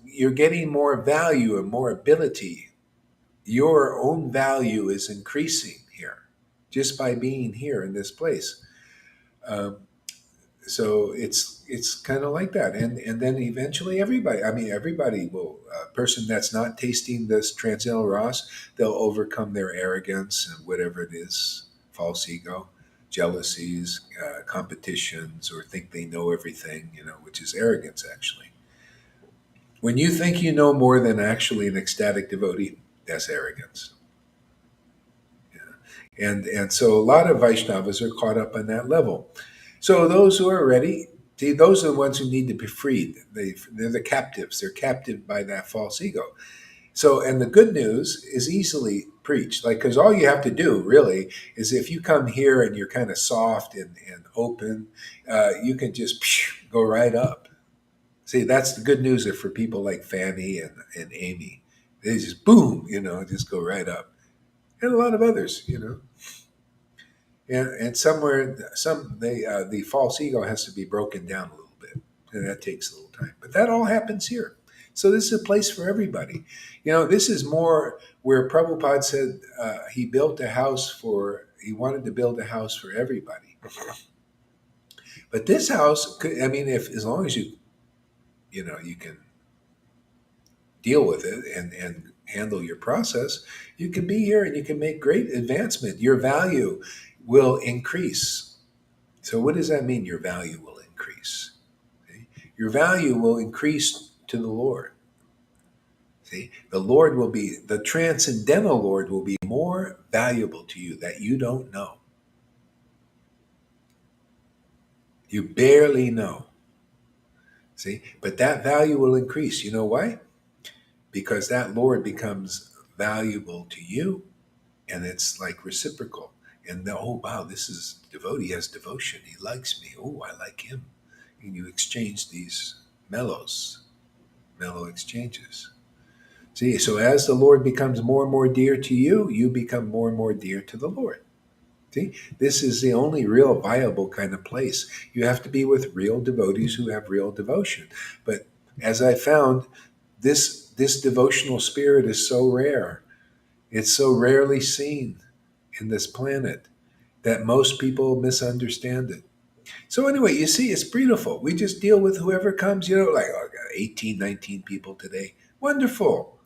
you're getting more value and more ability. Your own value is increasing here just by being here in this place. Um, so it's kind of like that, and then eventually everybody will, a person that's not tasting this transcendental Ras, they'll overcome their arrogance and whatever it is, false ego, jealousies, competitions, or think they know everything, which is arrogance. Actually, when you think you know more than actually an ecstatic devotee, that's arrogance. And so a lot of Vaishnavas are caught up on that level. So those who are ready, see, those are the ones who need to be freed. They're the captives. They're captive by that false ego. So, and the good news is easily preached, like, because all you have to do really is, if you come here and you're kind of soft and open, you can just go right up. See, that's the good news for people like Fanny and Amy. They just boom, just go right up, and a lot of others. And the false ego has to be broken down a little bit, and that takes a little time. But that all happens here. So this is a place for everybody. This is more where Prabhupada said he wanted to build a house for everybody. But this house could, if as long as you can deal with it and handle your process, you can be here and you can make great advancement. Your value will increase. So what does that mean? Your value will increase. Okay? Your value will increase to the Lord. See, the transcendental Lord will be more valuable to you that you don't know. You barely know. See, but that value will increase. You know why? Because that Lord becomes valuable to you, and it's like reciprocal. And oh wow, this is devotee, has devotion. He likes me. Oh, I like him. And you exchange these mellow exchanges. See, so as the Lord becomes more and more dear to you, you become more and more dear to the Lord. See, this is the only real viable kind of place. You have to be with real devotees who have real devotion. But as I found, this devotional spirit is so rare. It's so rarely seen in this planet that most people misunderstand it. So anyway, you see, it's beautiful. We just deal with whoever comes, like 18, 19 people today. Wonderful,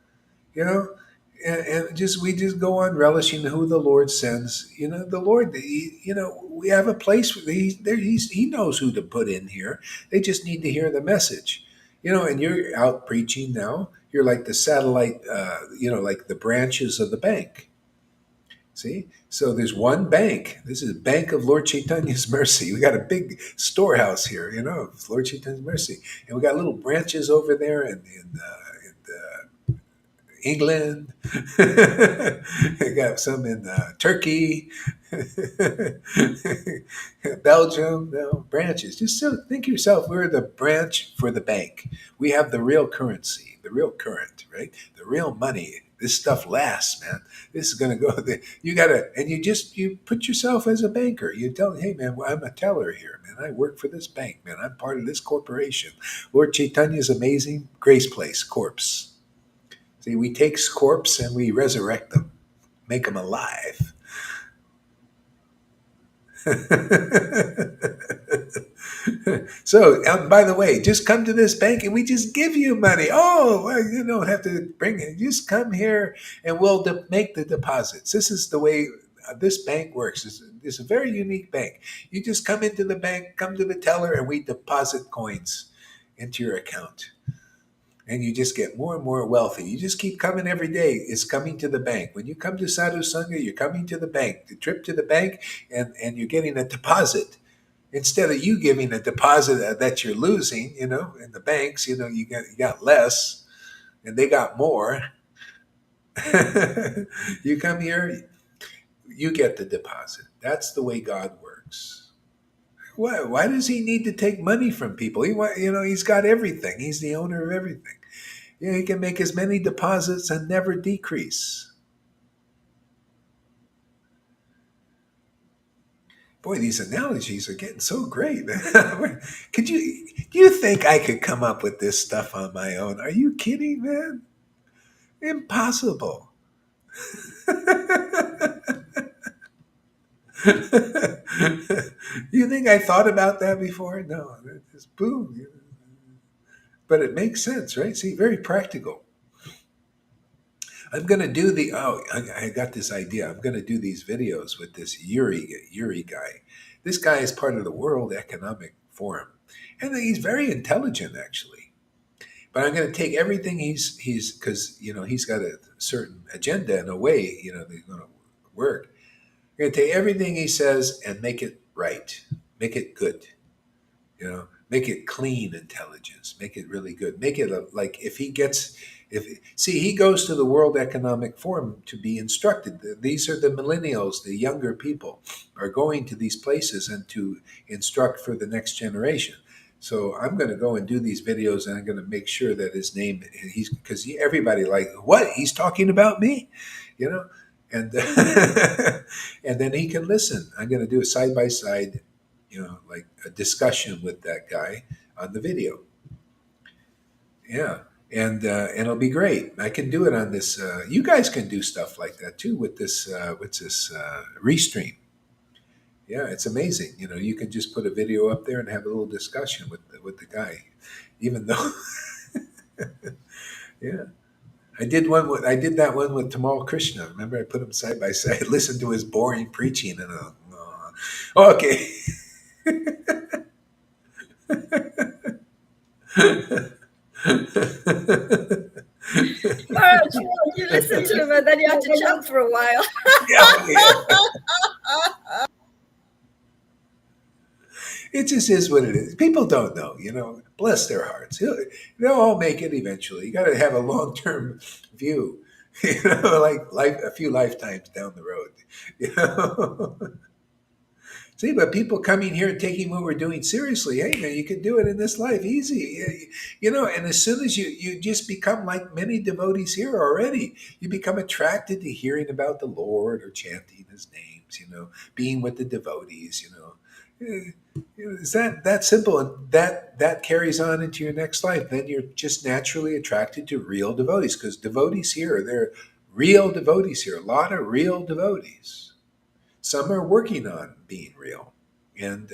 and we just go on relishing who the Lord sends. The Lord, we have a place where he knows who to put in here. They just need to hear the message. And you're out preaching now. You're like the satellite, like the branches of the bank. See? So there's one bank. This is Bank of Lord Chaitanya's Mercy. We got a big storehouse here, of Lord Chaitanya's Mercy. And we got little branches over there in England. We got some in Turkey, Belgium, branches. Just so think to yourself, we're the branch for the bank. We have the real currency, the real current, right? The real money. This stuff lasts, man. This is going to go. You got to, and you put yourself as a banker. You tell, hey, man, well, I'm a teller here, man. I work for this bank, man. I'm part of this corporation. Lord Chaitanya's amazing Grace Place, corpse. See, we take corpse and we resurrect them, make them alive. So, by the way, just come to this bank and we just give you money. Oh, well, you don't have to bring it. Just come here and we'll make the deposits. This is the way this bank works. It's a very unique bank. You just come into the bank, come to the teller, and we deposit coins into your account. And you just get more and more wealthy. You just keep coming every day. It's coming to the bank. When you come to Sadhu Sangha, you're coming to the bank. The trip to the bank, and you're getting a deposit. Instead of you giving a deposit that you're losing, in the banks, you got less, and they got more. You come here, you get the deposit. That's the way God works. Why does he need to take money from people? He's got everything. He's the owner of everything. He can make as many deposits and never decrease. Boy, these analogies are getting so great. Do you think I could come up with this stuff on my own? Are you kidding, man? Impossible. You think I thought about that before? No, just boom. But it makes sense, right? See, very practical. I'm going to do I got this idea. I'm going to do these videos with this Yuri guy. This guy is part of the World Economic Forum. And he's very intelligent, actually. But I'm going to take everything he's because, he's got a certain agenda in a way, they're going to work. I'm going to take everything he says and make it right, make it good, make it clean intelligence, make it really good, make it like he goes to the World Economic Forum to be instructed. These are the millennials, the younger people are going to these places and to instruct for the next generation. So I'm going to go and do these videos, and I'm going to make sure that his name, because everybody what, he's talking about me, and and then he can listen. I'm going to do a side by side, like a discussion with that guy on the video. Yeah. And it'll be great. I can do it on this. You guys can do stuff like that too with this Restream. Yeah, it's amazing. You can just put a video up there and have a little discussion with the guy, even though. Yeah, I did that one with Tamal Krishna. Remember, I put him side by side, listened to his boring preaching, and okay. Maharaj, you listen to him and then you have to chant for a while. Yeah. It just is what it is. People don't know, bless their hearts. They'll all make it eventually. You got to have a long-term view, like a few lifetimes down the road, See, but people coming here and taking what we're doing seriously, hey, man, you can do it in this life easy. And as soon as you just become like many devotees here already, you become attracted to hearing about the Lord or chanting his names, being with the devotees, Is that simple? And that carries on into your next life. Then you're just naturally attracted to real devotees, because devotees here, they're real devotees here, a lot of real devotees. Some are working on being real. And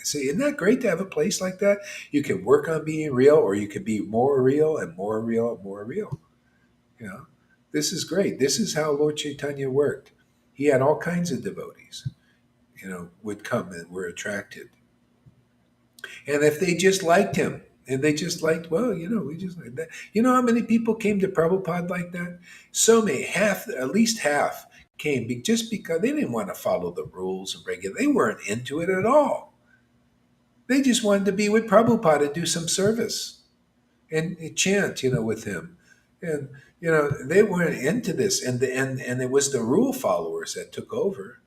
see, isn't that great to have a place like that? You can work on being real, or you can be more real and more real and more real. This is great. This is how Lord Caitanya worked. He had all kinds of devotees, would come and were attracted. And if they just liked him, and they just liked, we just like that. You know how many people came to Prabhupada like that? So many, at least half came just because they didn't want to follow the rules and regulations. They weren't into it at all. They just wanted to be with Prabhupada and do some service and chant, with him. And they weren't into this, and it was the rule followers that took over.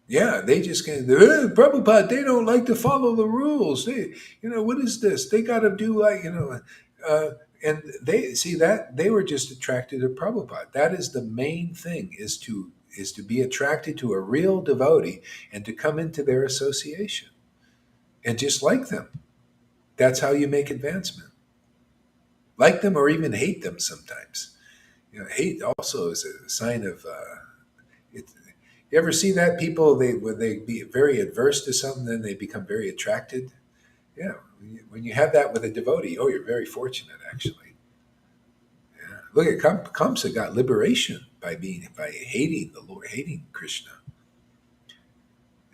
Yeah, they just came. Prabhupada, they don't like to follow the rules. They, what is this? They got to do like, uh, and they see that they were just attracted to Prabhupada. That is the main thing: is to be attracted to a real devotee and to come into their association and just like them. That's how you make advancement. Like them or even hate them sometimes. Hate also is a sign of. It, you ever see that people when they be very adverse to something, then they become very attracted. Yeah, when you have that with a devotee, oh, you're very fortunate actually. Yeah. Look at Kamsa got liberation by hating the Lord, hating Krishna.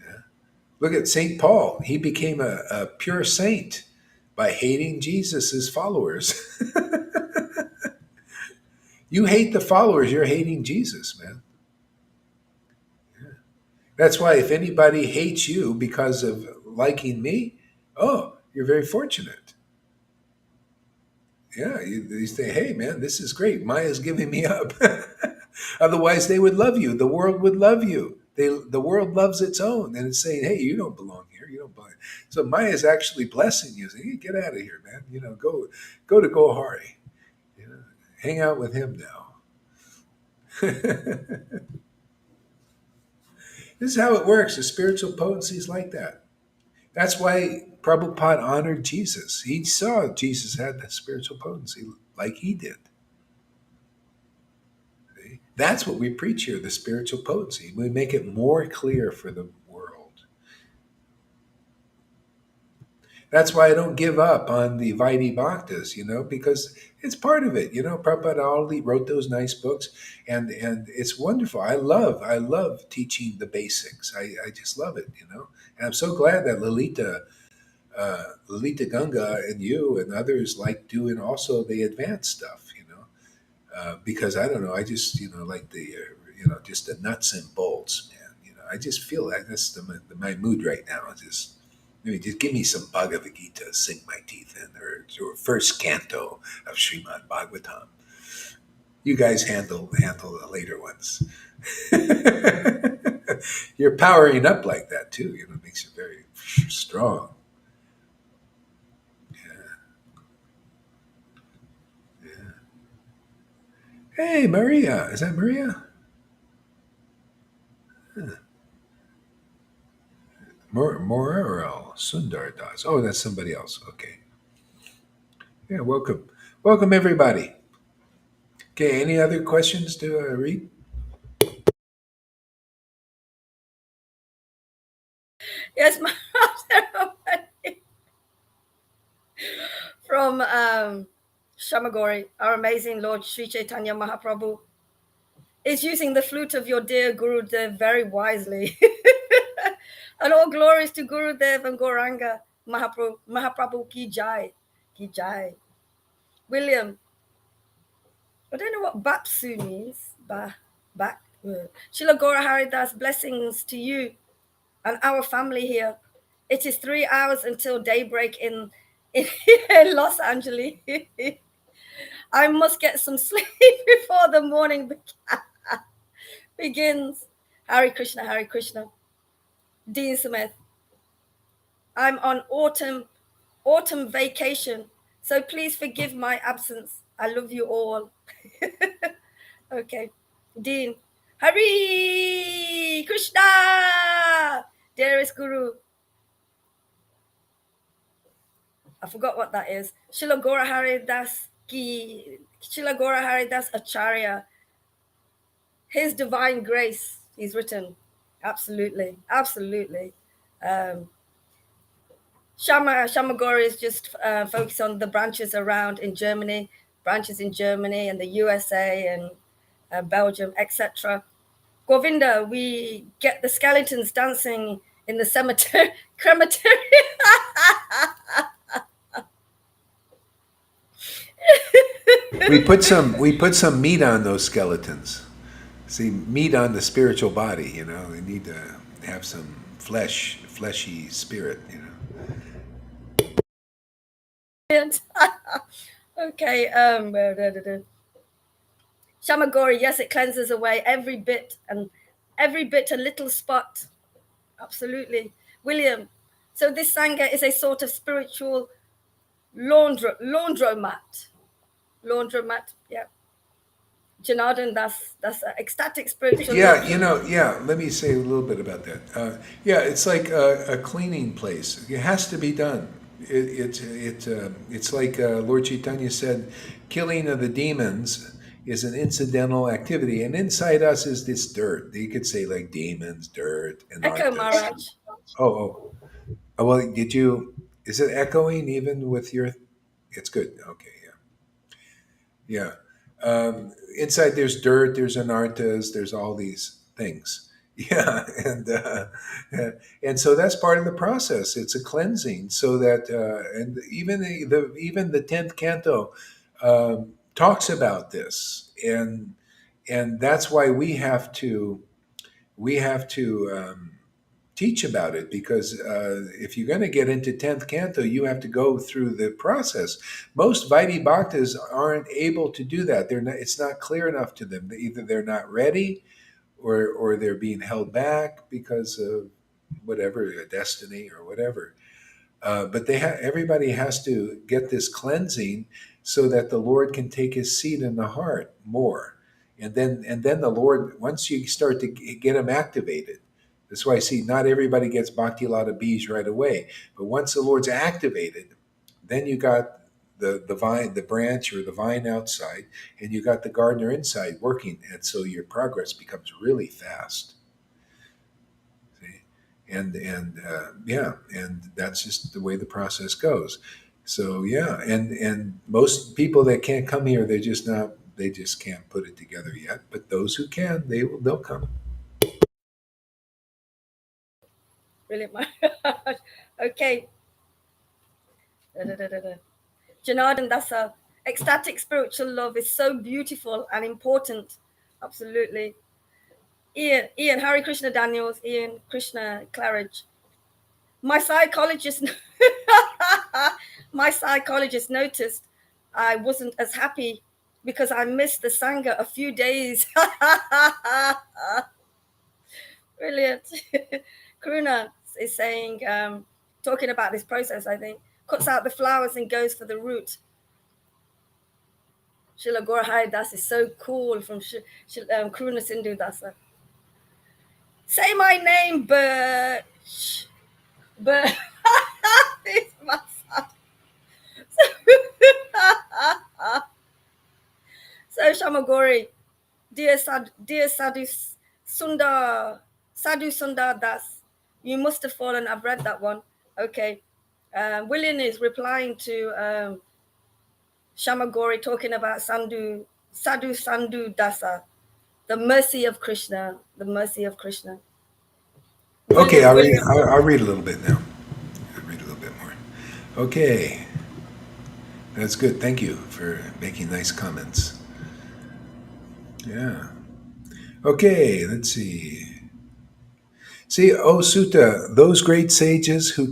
Yeah. Look at Saint Paul; he became a pure saint by hating Jesus's followers. You hate the followers, you're hating Jesus, man. That's why if anybody hates you because of liking me, oh, you're very fortunate. Yeah, you say, hey, man, this is great. Maya's giving me up. Otherwise, they would love you. The world would love you. The world loves its own, and it's saying, hey, you don't belong here. You don't belong. So Maya's actually blessing you. Saying, hey, get out of here, man. Go to Gohari. Hang out with him now. This is how it works. The spiritual potency is like that. That's why Prabhupada honored Jesus. He saw Jesus had that spiritual potency like he did. See? That's what we preach here, the spiritual potency. We make it more clear for the world. That's why I don't give up on the Vaidhi Bhaktas, because it's part of it. Prabhupada already wrote those nice books, and it's wonderful. I love teaching the basics. I just love it, And I'm so glad that Lalita Ganga and you and others like doing also the advanced stuff, because I don't know, I just, like the, just the nuts and bolts, man. I just feel like that's my mood right now. Maybe just give me some Bhagavad Gita, sink my teeth in, or first canto of Srimad Bhagavatam. You guys handle the later ones. You're powering up like that too. It makes you very strong. Yeah. Hey, Maria. Is that Maria? Morero Sundar Das. Oh, that's somebody else. Okay. Yeah, welcome. Welcome, everybody. Okay, any other questions to read? Yes, from Shamagori, our amazing Lord Sri Caitanya Mahaprabhu is using the flute of your dear Gurudev very wisely. And all glories to Gurudev and Gauranga Mahaprabhu ki jai, ki jai. William, I don't know what Bapsu means. Back. Shila Gora Haridas, blessings to you and our family here. It is 3 hours until daybreak in Los Angeles. I must get some sleep before the morning begins. Hare Krishna, Hare Krishna. Dean Smith, I'm on autumn vacation, so please forgive my absence. I love you all. Okay. Dean, Hare Krishna, dearest Guru. I forgot what that is. Shila Gora Haridas Acharya. His divine grace, he's written. Absolutely. Shamagori is just focused on the branches around in Germany, branches in Germany and the USA and Belgium, etc. Govinda, we get the skeletons dancing in the cemetery, crematory. We put some meat on those skeletons. See, meat on the spiritual body. They need to have some fleshy spirit. Okay. Shamagori, yes, it cleanses away every bit a little spot. Absolutely. William, so this Sangha is a sort of spiritual laundromat. Laundromat, yeah. Janardhan, that's ecstatic spiritual Yeah, love. yeah. Let me say a little bit about that. Yeah, it's like a cleaning place. It has to be done. It's like Lord Chaitanya said, killing of the demons is an incidental activity, and inside us is this dirt. You could say like demons, dirt, Echo anarthas. Maharaj. Well, did you? Is it echoing even with your? It's good. Okay, yeah. Inside there's dirt, there's anartas, there's all these things. Yeah, and so that's part of the process. It's a cleansing, so that and even the 10th canto talks about this, and that's why we have to teach about it, because if you're going to get into 10th canto, you have to go through the process. Most Vaidhi Bhaktas aren't able to do that. It's not clear enough to them. Either they're not ready, or they're being held back because of whatever, a destiny or whatever. But everybody has to get this cleansing so that the Lord can take his seat in the heart more. And then the Lord, once you start to get him activated, that's why I see not everybody gets Bhakti Lata Bees right away. But once the Lord's activated, then you got the vine, the branch or the vine outside, and you got the gardener inside working. And so your progress becomes really fast. See? And that's just the way the process goes. So yeah, and most people that can't come here, they just can't put it together yet. But those who can, they'll come. Brilliant Maharaj. Okay. Da. Janardhan Dasa, ecstatic spiritual love is so beautiful and important. Absolutely. Ian, Hari Krishna Daniels, Ian Krishna Claridge. My psychologist, my psychologist noticed I wasn't as happy because I missed the Sangha a few days. Brilliant. Karuna is saying, talking about this process, I think, cuts out the flowers and goes for the root. Srila Gaura Hari Das is so cool from Karuna Sindhu Dasa. Say my name, Birch. But it's my son. So Shamagori, dear Sadhu Sundar Das, you must have fallen. I've read that one. Okay. William is replying to Shamagori, talking about Sadhu Sandhu Dasa, the mercy of Krishna, the mercy of Krishna. Okay, William, William. I'll read a little bit now. I'll read a little bit more. Okay, that's good. Thank you for making nice comments. Yeah. Okay, let's see. See, O Sutta, those great sages who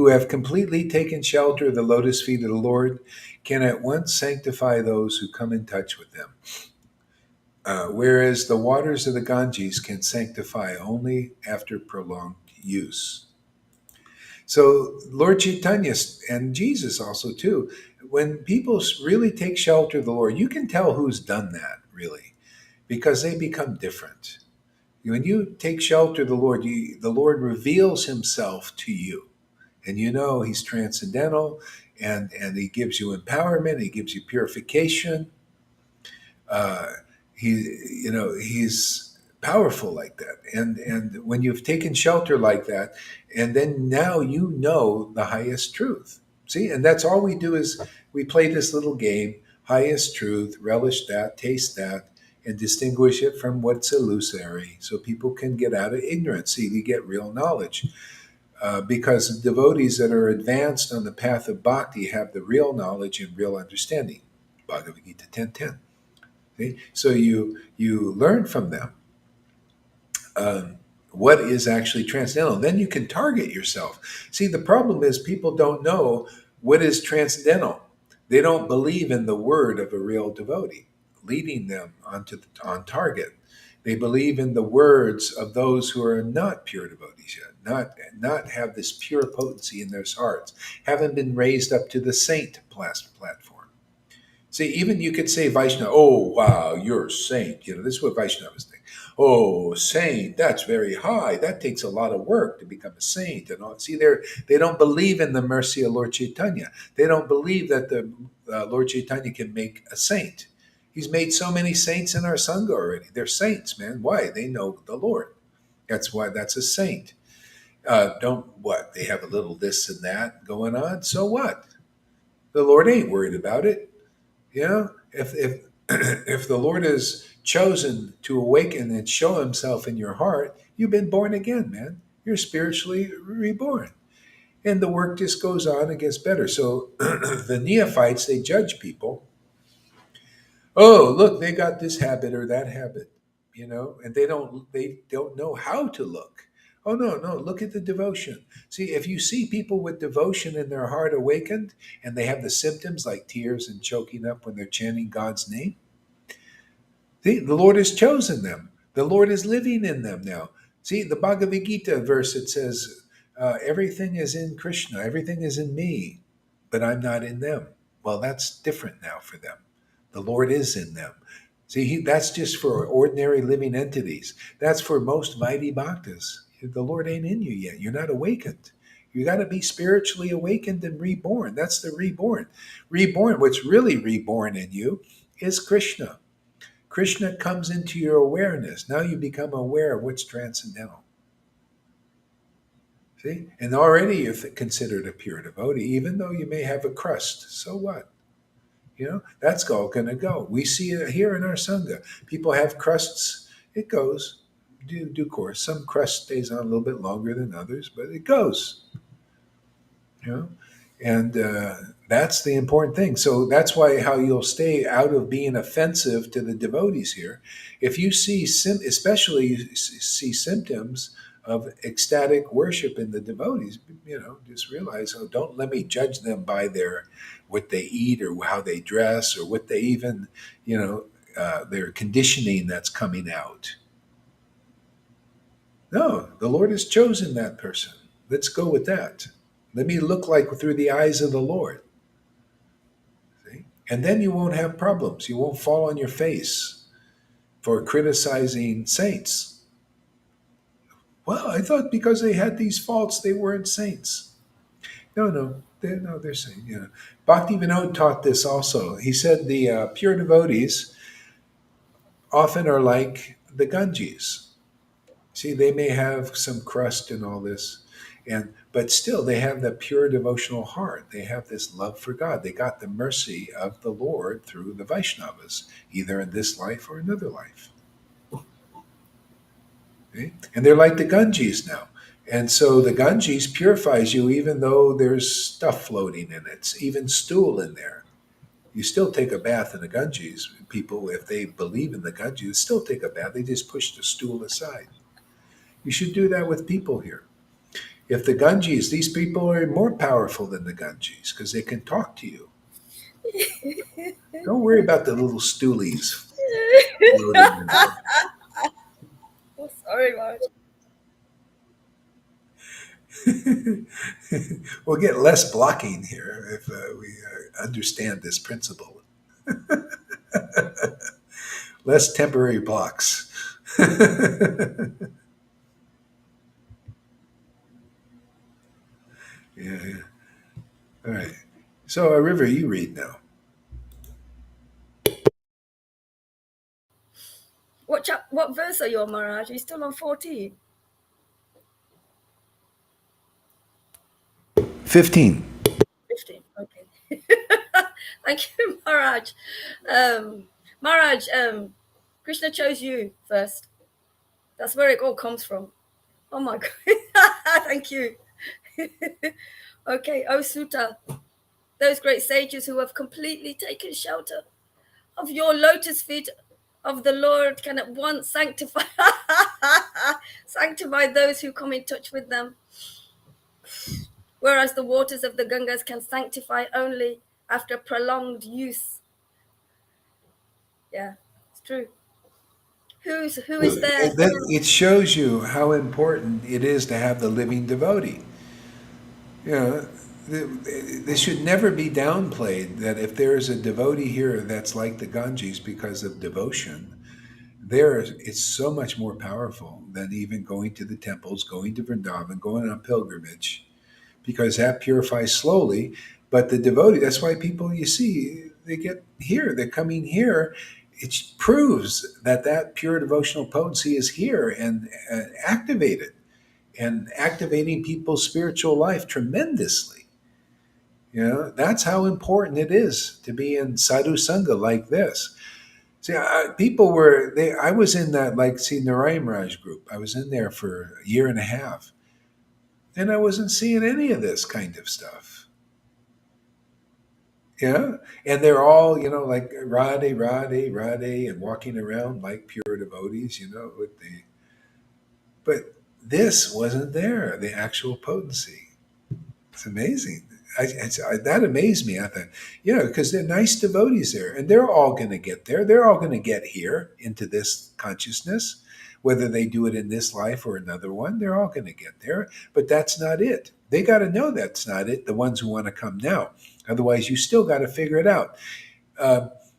have completely taken shelter of the lotus feet of the Lord can at once sanctify those who come in touch with them. Whereas the waters of the Ganges can sanctify only after prolonged use. So Lord Chaitanya and Jesus also too, when people really take shelter of the Lord, you can tell who's done that really, because they become different. When you take shelter of the Lord, the Lord reveals Himself to you, and you know He's transcendental, and He gives you empowerment, He gives you purification. Uh, he's powerful like that, and when you've taken shelter like that, and then now you know the highest truth. See, and that's all we do is we play this little game, highest truth, relish that, taste that, and distinguish it from what's illusory, so people can get out of ignorance. See, they get real knowledge. Because devotees that are advanced on the path of bhakti have the real knowledge and real understanding. Bhagavad Gita 10:10. See? So you learn from them what is actually transcendental. Then you can target yourself. See, the problem is people don't know what is transcendental. They don't believe in the word of a real devotee leading them on target. They believe in the words of those who are not pure devotees yet, not have this pure potency in their hearts, haven't been raised up to the saint platform. See, even you could say Vaishnava, oh, wow, you're a saint. This is what Vaishnavas think. Oh, saint, that's very high. That takes a lot of work to become a saint. And all. See, they don't believe in the mercy of Lord Caitanya. They don't believe that the Lord Caitanya can make a saint. He's made so many saints in our Sangha already. They're saints, man. Why? They know the Lord. That's why that's a saint. Don't what? They have a little this and that going on. So what? The Lord ain't worried about it. If if the Lord has chosen to awaken and show Himself in your heart, you've been born again, man. You're spiritually reborn, and the work just goes on and gets better. So the neophytes, they judge people. Oh, look, they got this habit or that habit, and they don't know how to look. Oh no, no, look at the devotion. See, if you see people with devotion in their heart awakened and they have the symptoms like tears and choking up when they're chanting God's name, see, the Lord has chosen them. The Lord is living in them now. See, the Bhagavad Gita verse, it says, everything is in Krishna, everything is in me, but I'm not in them. Well, that's different now for them. The Lord is in them. See, that's just for ordinary living entities. That's for most mighty bhaktas. The Lord ain't in you yet. You're not awakened. You got to be spiritually awakened and reborn. That's the reborn. Reborn, what's really reborn in you is Krishna. Krishna comes into your awareness. Now you become aware of what's transcendental. See? And already you're considered a pure devotee, even though you may have a crust. So what? That's all going to go. We see it here in our Sangha. People have crusts. It goes. Due course. Some crust stays on a little bit longer than others, but it goes. You know? And that's the important thing. So that's why how you'll stay out of being offensive to the devotees here. If you see, especially you see symptoms of ecstatic worship in the devotees, just realize, oh, don't let me judge them by what they eat or how they dress or what they even, their conditioning that's coming out. No, the Lord has chosen that person. Let's go with that. Let me look like through the eyes of the Lord. See? And then you won't have problems. You won't fall on your face for criticizing saints. Well, I thought because they had these faults, they weren't saints. No, they're saints. Bhaktivinoda taught this also. He said the pure devotees often are like the Ganges. See, they may have some crust and all this, but still they have that pure devotional heart. They have this love for God. They got the mercy of the Lord through the Vaishnavas, either in this life or another life. Okay? And they're like the Ganges now. And so the Ganges purifies you even though there's stuff floating in it, even stool in there. You still take a bath in the Ganges. People, if they believe in the Ganges, still take a bath. They just push the stool aside. You should do that with people here. If the Ganges, these people are more powerful than the Ganges because they can talk to you. Don't worry about the little stoolies floating in there. Oh, sorry, Marge. We'll get less blocking here if we understand this principle. Less temporary blocks. Yeah. All right. So, River, you read now. What verse are you on, Maharaj? Are you still on 14? 15. 15. Okay. Thank you, Maharaj. Maharaj, Krishna chose you first. That's where it all comes from. Oh my God. Thank you. Okay, O Sutta, those great sages who have completely taken shelter of your lotus feet of the Lord can at once sanctify sanctify those who come in touch with them, whereas the waters of the Gangas can sanctify only after prolonged use. Yeah, it's true. Who is there? It shows you how important it is to have the living devotee. You know, this should never be downplayed that if there is a devotee here that's like the Ganges because of devotion, it's so much more powerful than even going to the temples, going to Vrindavan, going on pilgrimage, because that purifies slowly. But the devotee, that's why people, you see, they get here, they're coming here. It proves that that pure devotional potency is here and activated and activating people's spiritual life tremendously. You know, that's how important it is to be in Sadhu Sangha like this. See, people were, I was in that, like, see, Narayan Raj group. I was in there for a year and a half, and I wasn't seeing any of this kind of stuff. Yeah. And they're all, like Radhe, Radhe, Radhe, and walking around like pure devotees, with but this wasn't there, the actual potency. It's amazing. That amazed me. I thought, because they're nice devotees there, and they're all going to get there. They're all going to get here into this consciousness, whether they do it in this life or another one. They're all going to get there, but that's not it. They got to know that's not it. The ones who want to come now, otherwise, you still got to figure it out.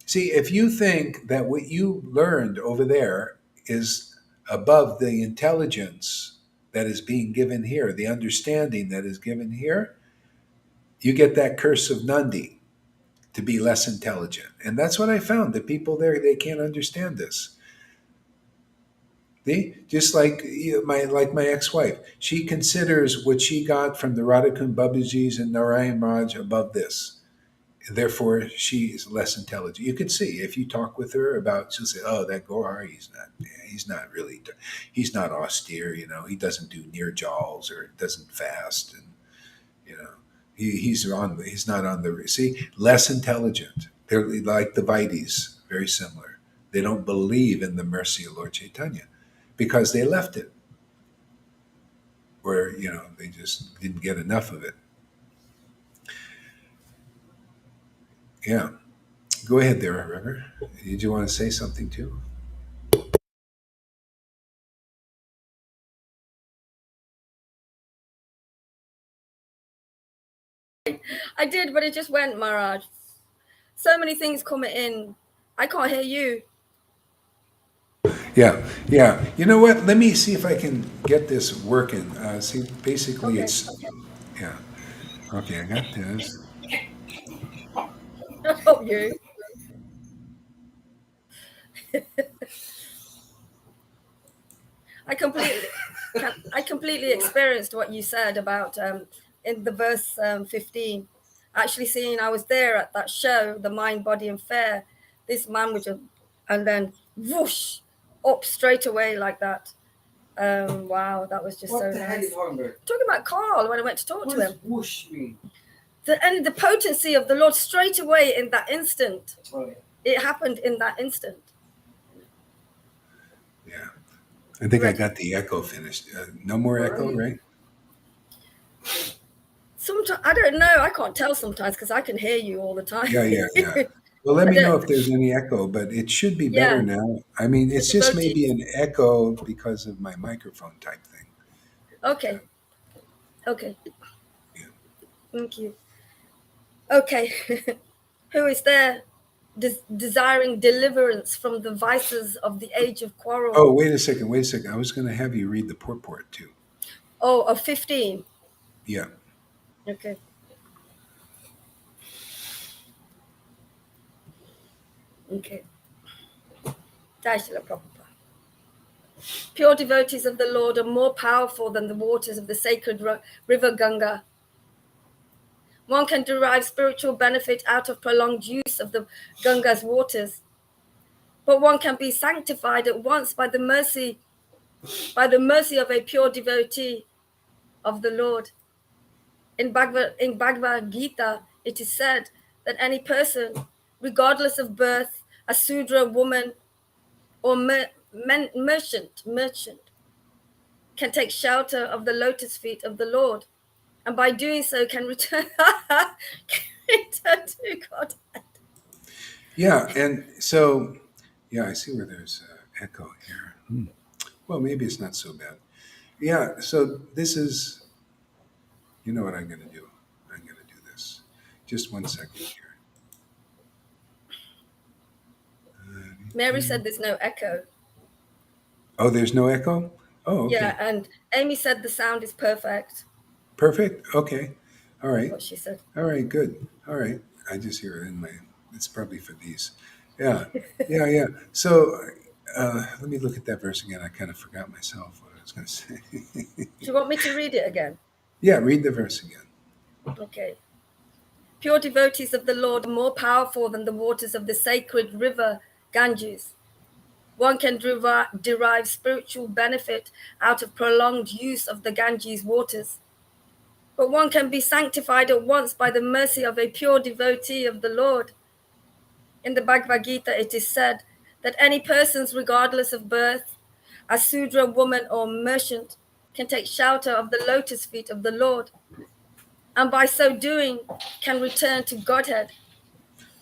See, if you think that what you learned over there is above the intelligence that is being given here, the understanding that is given here, you get that curse of Nandi, to be less intelligent. And that's what I found. The people there, they can't understand this. Just like my ex-wife, she considers what she got from the Radhakund Babajis and Narayan Raj above this. Therefore, she is less intelligent. You can see if you talk with her about, she'll say, "Oh, that Gohar, he's not austere. He doesn't do near jals or doesn't fast, and he's not on the less intelligent. They're like the Vaidis, very similar. They don't believe in the mercy of Lord Caitanya because they left it, where they just didn't get enough of it." Yeah. Go ahead there, River. Did you want to say something too? I did, but it just went, Maharaj. So many things coming in. I can't hear you. Yeah. You know what? Let me see if I can get this working. See, basically, Okay. it's yeah. Okay, I got this. Oh, you. I completely experienced what you said about in the verse 15. Actually, seeing I was there at that show, the Mind, Body, and Fair. This man was just, and then whoosh, up straight away like that. Wow, that was just What so the hell are you nice. talking about? Talking about Carl when I went to talk What to does him. whoosh mean? The potency of the Lord straight away in that instant. Oh, yeah. It happened in that instant. Yeah. I think I got the echo finished. No more echo, right? Sometimes I don't know. I can't tell sometimes because I can hear you all the time. Yeah. Well, let me know if there's any echo, but it should be better now. I mean, it's just maybe an echo because of my microphone type thing. Okay. Yeah. Thank you. Okay. Who is there desiring deliverance from the vices of the age of quarrel? Oh, wait a second. I was going to have you read the purport too. Oh, of 15. Yeah. Okay. Jai Srila Prabhupada. Pure devotees of the Lord are more powerful than the waters of the sacred river Ganga. One can derive spiritual benefit out of prolonged use of the Ganga's waters, but one can be sanctified at once by the mercy of a pure devotee of the Lord. In Bhagavad Gita, it is said that any person, regardless of birth, a Sudra woman, or merchant can take shelter of the lotus feet of the Lord, and by doing so can return, return to God. Yeah, and so, yeah, I see where there's echo here. Well, maybe it's not so bad. Yeah, so this is, you know what I'm going to do? I'm going to do this. Just 1 second here. Mary said there's no echo. Oh, there's no echo? Oh, Yeah, okay. and Amy said the sound is perfect. Perfect. Okay. All That's right. what she said. All right, good. All right. I just hear it in my, it's probably for these. Yeah. Yeah, yeah. So let me look at that verse again. I kind of forgot myself what I was going to say. Do you want me to read it again? Yeah, read the verse again. Okay. Pure devotees of the Lord are more powerful than the waters of the sacred river Ganges. One can derive spiritual benefit out of prolonged use of the Ganges waters. But one can be sanctified at once by the mercy of a pure devotee of the Lord. In the Bhagavad Gita, it is said that any persons, regardless of birth, a Sudra, woman, or merchant, can take shelter of the lotus feet of the Lord, and by so doing can return to Godhead.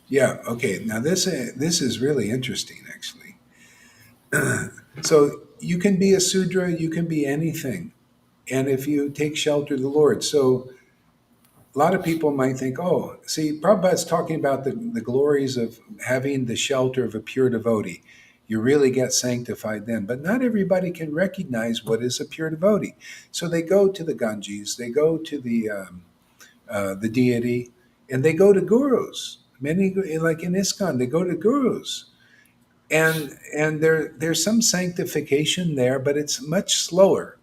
Yeah, okay. Now this is really interesting actually. So you can be a Sudra, you can be anything. And if you take shelter of the Lord. So a lot of people might think, oh, see, Prabhupada's talking about the glories of having the shelter of a pure devotee. You really get sanctified then. But not everybody can recognize what is a pure devotee. So they go to the Ganges, they go to the deity, and they go to gurus. Many, like in ISKCON, they go to gurus. And there's some sanctification there, but it's much slower.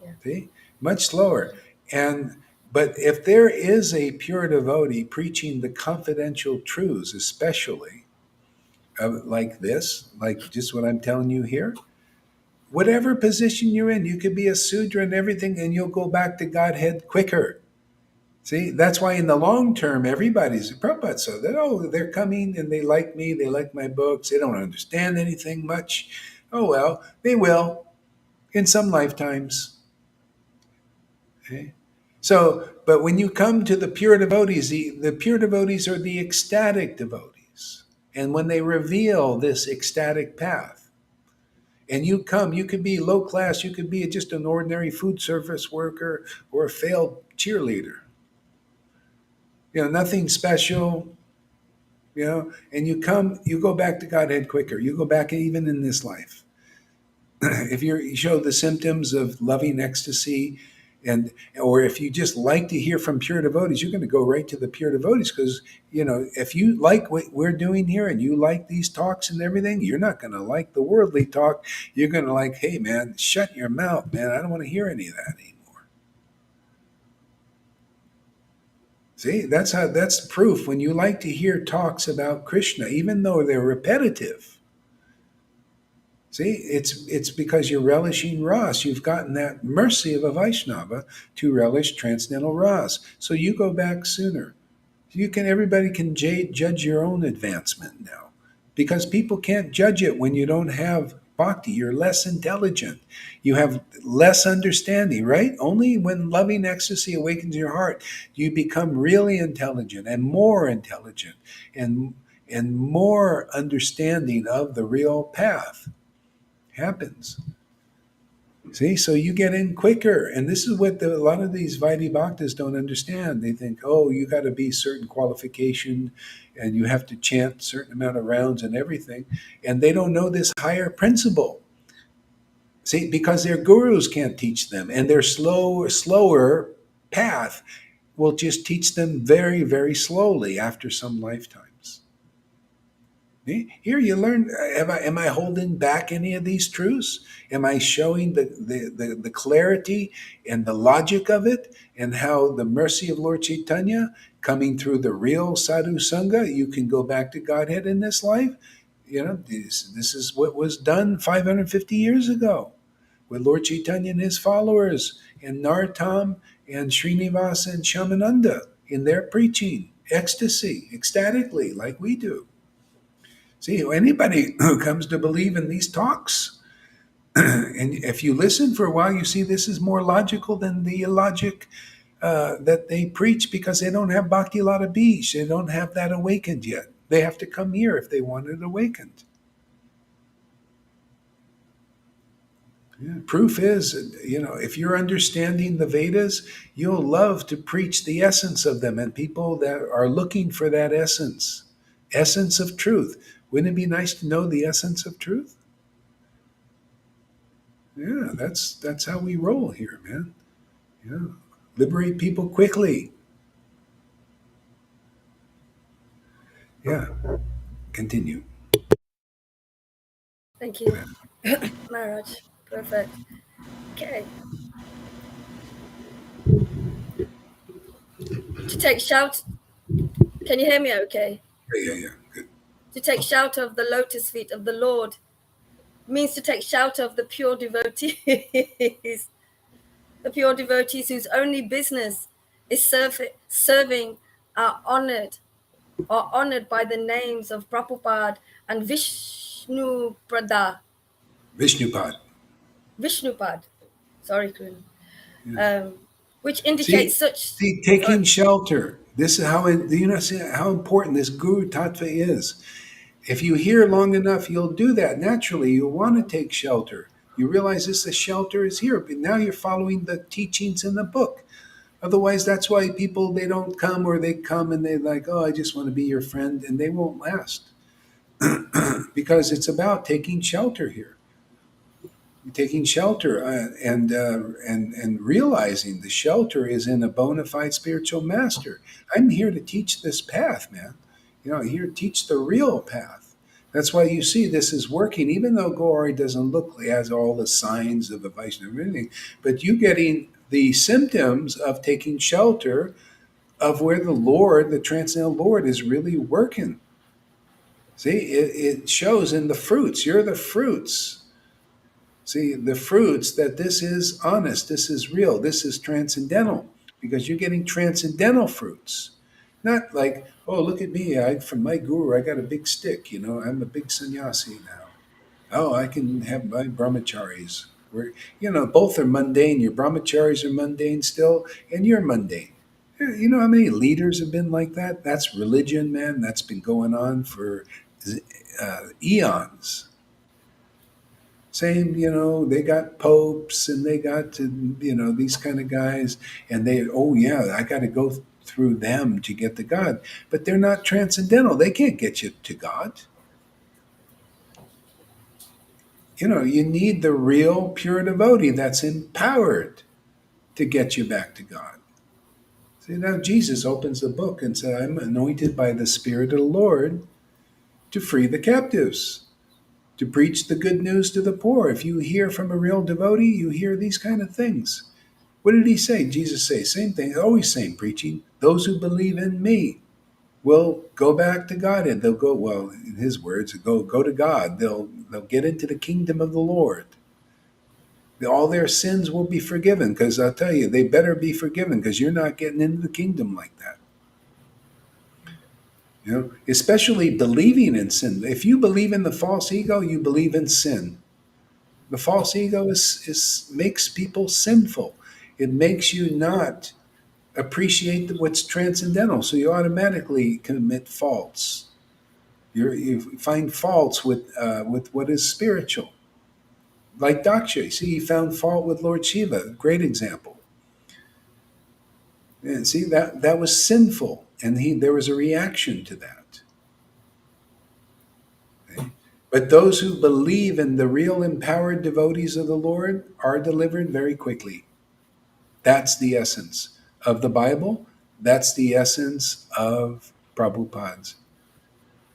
Yeah. See, much slower. And but if there is a pure devotee preaching the confidential truths, especially like this, like just what I'm telling you here, whatever position you're in, you could be a Sudra and everything, and you'll go back to Godhead quicker. See, that's why in the long term, everybody's Prabhupada said that, oh, they're coming and they like me, they like my books, they don't understand anything much. Oh, well, they will in some lifetimes. Okay? So, but when you come to the pure devotees, the pure devotees are the ecstatic devotees. And when they reveal this ecstatic path, and you come, you could be low class, you could be just an ordinary food service worker or a failed cheerleader. Nothing special, and you come, you go back to Godhead quicker. You go back even in this life. If you show the symptoms of loving ecstasy, and or if you just like to hear from pure devotees, you're going to go right to the pure devotees because if you like what we're doing here and you like these talks and everything, you're not going to like the worldly talk. You're going to like, hey man, shut your mouth, man. I don't want to hear any of that anymore. See, that's proof. When you like to hear talks about Krishna, even though they're repetitive, see, it's because you're relishing ras. You've gotten that mercy of a Vaishnava to relish transcendental ras. So you go back sooner. Everybody can judge your own advancement now, because people can't judge it when you don't have bhakti. You're less intelligent. You have less understanding, right? Only when loving ecstasy awakens your heart, you become really intelligent and and more understanding of the real path happens. See, so you get in quicker. And this is what a lot of these Vaidhi Bhaktas don't understand. They think, oh, you got to be certain qualification and you have to chant certain amount of rounds and everything. And they don't know this higher principle. See, because their gurus can't teach them, and their slower path will just teach them very, very slowly after some lifetimes. Here you learn. Am I holding back any of these truths? Am I showing the clarity and the logic of it, and how the mercy of Lord Caitanya coming through the real Sadhu Sangha, you can go back to Godhead in this life? This is what was done 550 years ago with Lord Caitanya and his followers, and Narottam and Srinivasa and Shamananda in their preaching, ecstasy, ecstatically, like we do. See, anybody who comes to believe in these talks, and if you listen for a while, you see this is more logical than the illogic that they preach because they don't have Bhakti Lata Beach. They don't have that awakened yet. They have to come here if they want it awakened. Yeah, proof is, if you're understanding the Vedas, you'll love to preach the essence of them and people that are looking for that essence of truth. Wouldn't it be nice to know the essence of truth? Yeah, that's how we roll here, man. Yeah. Liberate people quickly. Yeah. Continue. Thank you, Maharaj. Perfect. Okay. To take shout. Can you hear me okay? Yeah. Good. To take shelter of the lotus feet of the Lord means to take shelter of the pure devotees. The pure devotees whose only business is serving are honored by the names of Prabhupada and Vishnupad. Vishnupad, sorry, Krishna, Yeah. which indicates See, such. see, Sorry. taking shelter. This is how do you know see how important this Guru Tattva is. If you hear long enough, you'll do that naturally. You'll want to take shelter. You realize this, the shelter is here, but now you're following the teachings in the book. Otherwise, that's why people they don't come or they come and they're like, oh, I just want to be your friend, and they won't last because it's about taking shelter here, taking shelter and realizing the shelter is in a bona fide spiritual master. I'm here to teach this path, man. Here to teach the real path. That's why you see this is working, even though Gauri doesn't look like has all the signs of a Vaishnava or anything, but you getting the symptoms of taking shelter of where the Lord, the transcendental Lord, is really working. See, it shows in the fruits. You're the fruits. See, the fruits that this is honest, this is real, this is transcendental, because you're getting transcendental fruits. Not like, oh, look at me, from my guru, I got a big stick, I'm a big sannyasi now. Oh, I can have my brahmacharis. Both are mundane. Your brahmacharis are mundane still, and you're mundane. You know how many leaders have been like that? That's religion, man. That's been going on for eons. Same, they got popes and they got, these kind of guys, and oh, yeah, I got to go through them to get to God. But they're not transcendental. They can't get you to God. You need the real pure devotee that's empowered to get you back to God. See, now Jesus opens the book and says, I'm anointed by the Spirit of the Lord to free the captives, to preach the good news to the poor. If you hear from a real devotee, you hear these kind of things. What did he say? Jesus say, same thing, always same preaching. Those who believe in me will go back to God, and they'll go, well, in his words, go to God. They'll get into the kingdom of the Lord. All their sins will be forgiven, because I'll tell you, they better be forgiven, because you're not getting into the kingdom like that. Especially believing in sin. If you believe in the false ego, you believe in sin. The false ego makes people sinful. It makes you not appreciate what's transcendental, so you automatically commit faults. You find faults with what is spiritual. Like Daksha, see, he found fault with Lord Shiva. Great example. And see, that was sinful, and there was a reaction to that. Okay? But those who believe in the real empowered devotees of the Lord are delivered very quickly. That's the essence of the Bible. That's the essence of Prabhupada's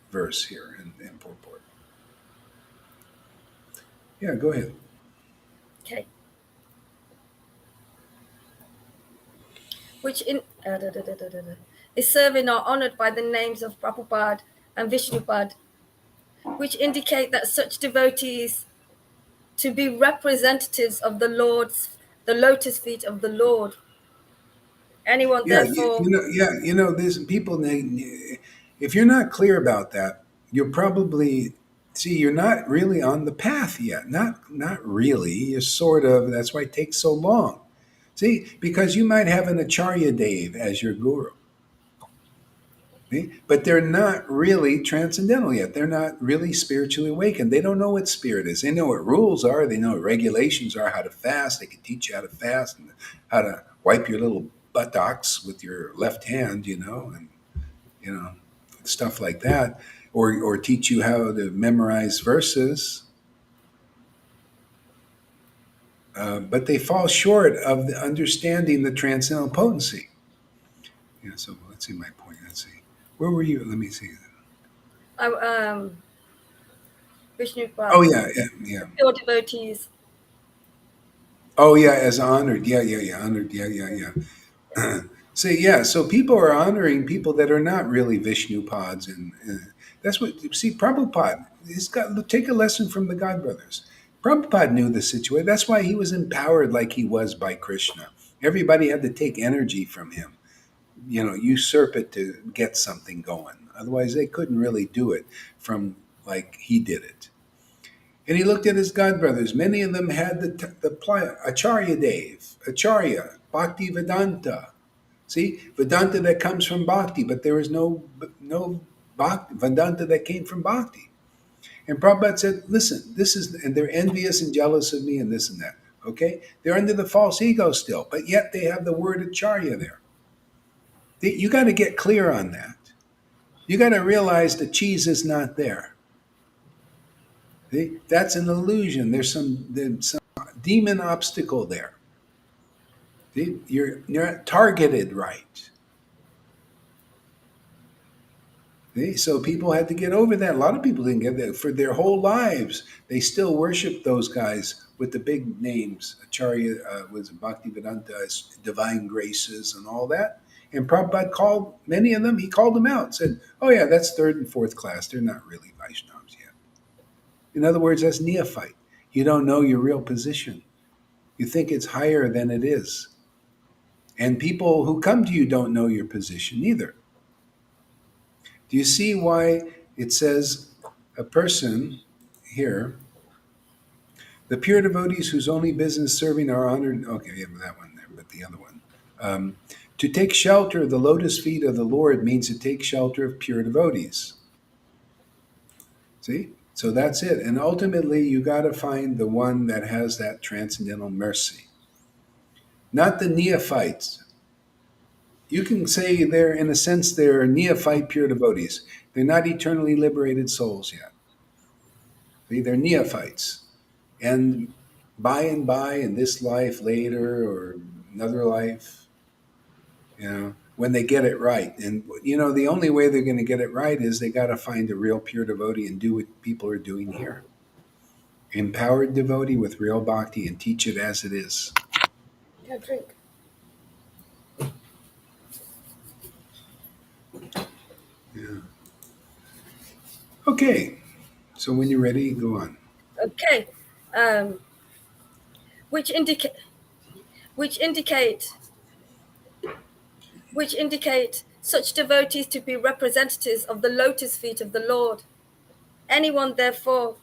verse here in purport. Yeah, go ahead. Okay. Which in is serving or honored by the names of Prabhupada and Vishnupad, which indicate that such devotees to be representatives of the lotus feet of the Lord. Anyone, Yeah, therefore. there's people. If you're not clear about that, you're probably see you're not really on the path yet. Not really. You're sort of. That's why it takes so long. See, because you might have an Acharya Dev as your guru. See? But they're not really transcendental yet. They're not really spiritually awakened. They don't know what spirit is. They know what rules are. They know what regulations are, how to fast. They can teach you how to fast and how to wipe your little buttocks with your left hand, and you know, stuff like that, or teach you how to memorize verses. But they fall short of the understanding the transcendental potency. Yeah. So let's see my point. Let's see. Where were you? Let me see. I, Vishnu Oh Pad, yeah, yeah, yeah. pure devotees. Oh yeah, as honored. Yeah, yeah, yeah. Honored. Yeah, yeah, yeah. See, yeah. So people are honoring people that are not really Vishnu pods, and that's what. See, Prabhupada. He's got take a lesson from the God Brothers. Prabhupada knew the situation. That's why he was empowered like he was by Krishna. Everybody had to take energy from him, usurp it to get something going. Otherwise, they couldn't really do it from like he did it. And he looked at his god brothers. Many of them had the Acharya Dev, Acharya, Bhakti Vedanta. See, Vedanta that comes from Bhakti, but there is no Vedanta that came from Bhakti. And Prabhupada said, listen, this is, and they're envious and jealous of me and this and that. Okay? They're under the false ego still, but yet they have the word Acharya there. You got to get clear on that. You got to realize the cheese is not there. See? That's an illusion. There's some demon obstacle there. See? You're not targeted right. See? So people had to get over that. A lot of people didn't get that for their whole lives. They still worship those guys with the big names. Acharya was Bhaktivedanta, divine graces, and all that. And Prabhupada called many of them. He called them out. Said, "Oh yeah, that's third and fourth class. They're not really Vaishnavas yet." In other words, that's neophyte. You don't know your real position. You think it's higher than it is. And people who come to you don't know your position either. Do you see why it says a person here, the pure devotees whose only business serving are honored? Okay, yeah, that one there, but the other one. To take shelter of the lotus feet of the Lord means to take shelter of pure devotees. See? So that's it. And ultimately, you got to find the one that has that transcendental mercy, not the neophytes. You can say they're, in a sense, they're neophyte pure devotees. They're not eternally liberated souls yet. See, they're neophytes. And by, in this life later or another life, when they get it right. And, the only way they're going to get it right is they got to find a real pure devotee and do what people are doing here. Empowered devotee with real bhakti and teach it as it is. Yeah, drink. Yeah. Okay. So when you're ready, go on. Okay. Which indicate which indicate such devotees to be representatives of the lotus feet of the Lord. Anyone, therefore,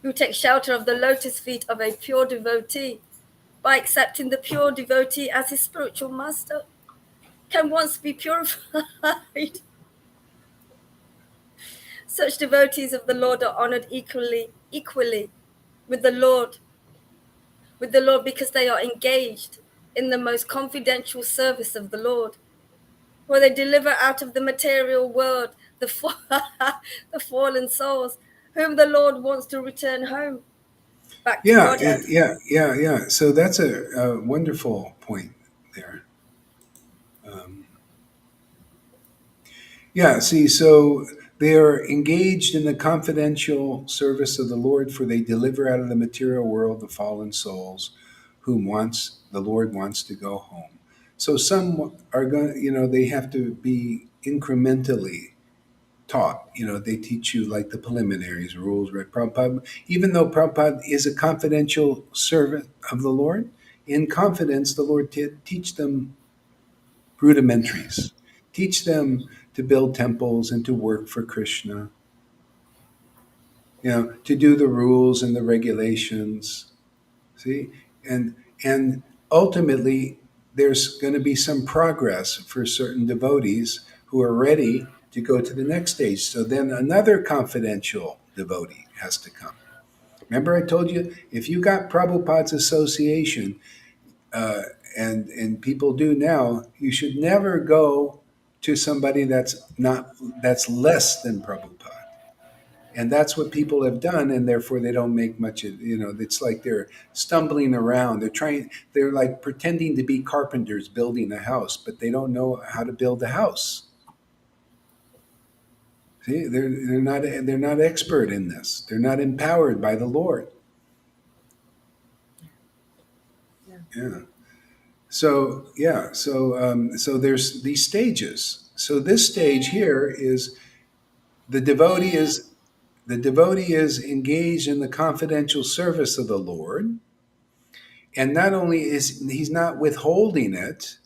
who takes shelter of the lotus feet of a pure devotee by accepting the pure devotee as his spiritual master can once be purified. Such devotees of the Lord are honored equally with the Lord because they are engaged in the most confidential service of the Lord, where they deliver out of the material world the fallen souls whom the Lord wants to return home back to Yeah, Godhead. yeah. So that's a wonderful point there. Um, yeah, see, so they are engaged in the confidential service of the Lord, for they deliver out of the material world the fallen souls whom the Lord wants to go home. So some are going, they have to be incrementally taught. They teach you like the preliminaries, rules, right? Prabhupada, even though Prabhupada is a confidential servant of the Lord, in confidence, the Lord teach them rudimentaries, teach them to build temples and to work for Krishna. to do the rules and the regulations. See, and ultimately, there's going to be some progress for certain devotees who are ready to go to the next stage. So then another confidential devotee has to come. Remember, I told you if you got Prabhupada's association, uh, and people do now, you should never go to somebody that's less than Prabhupada. And that's what people have done, and therefore they don't make much of, it's like they're stumbling around. They're like pretending to be carpenters building a house, but they don't know how to build a house. See, they're not expert in this. They're not empowered by the Lord. Yeah. So yeah, so there's these stages. So this stage here is the devotee is the devotee is engaged in the confidential service of the Lord, and not only is he's not withholding it.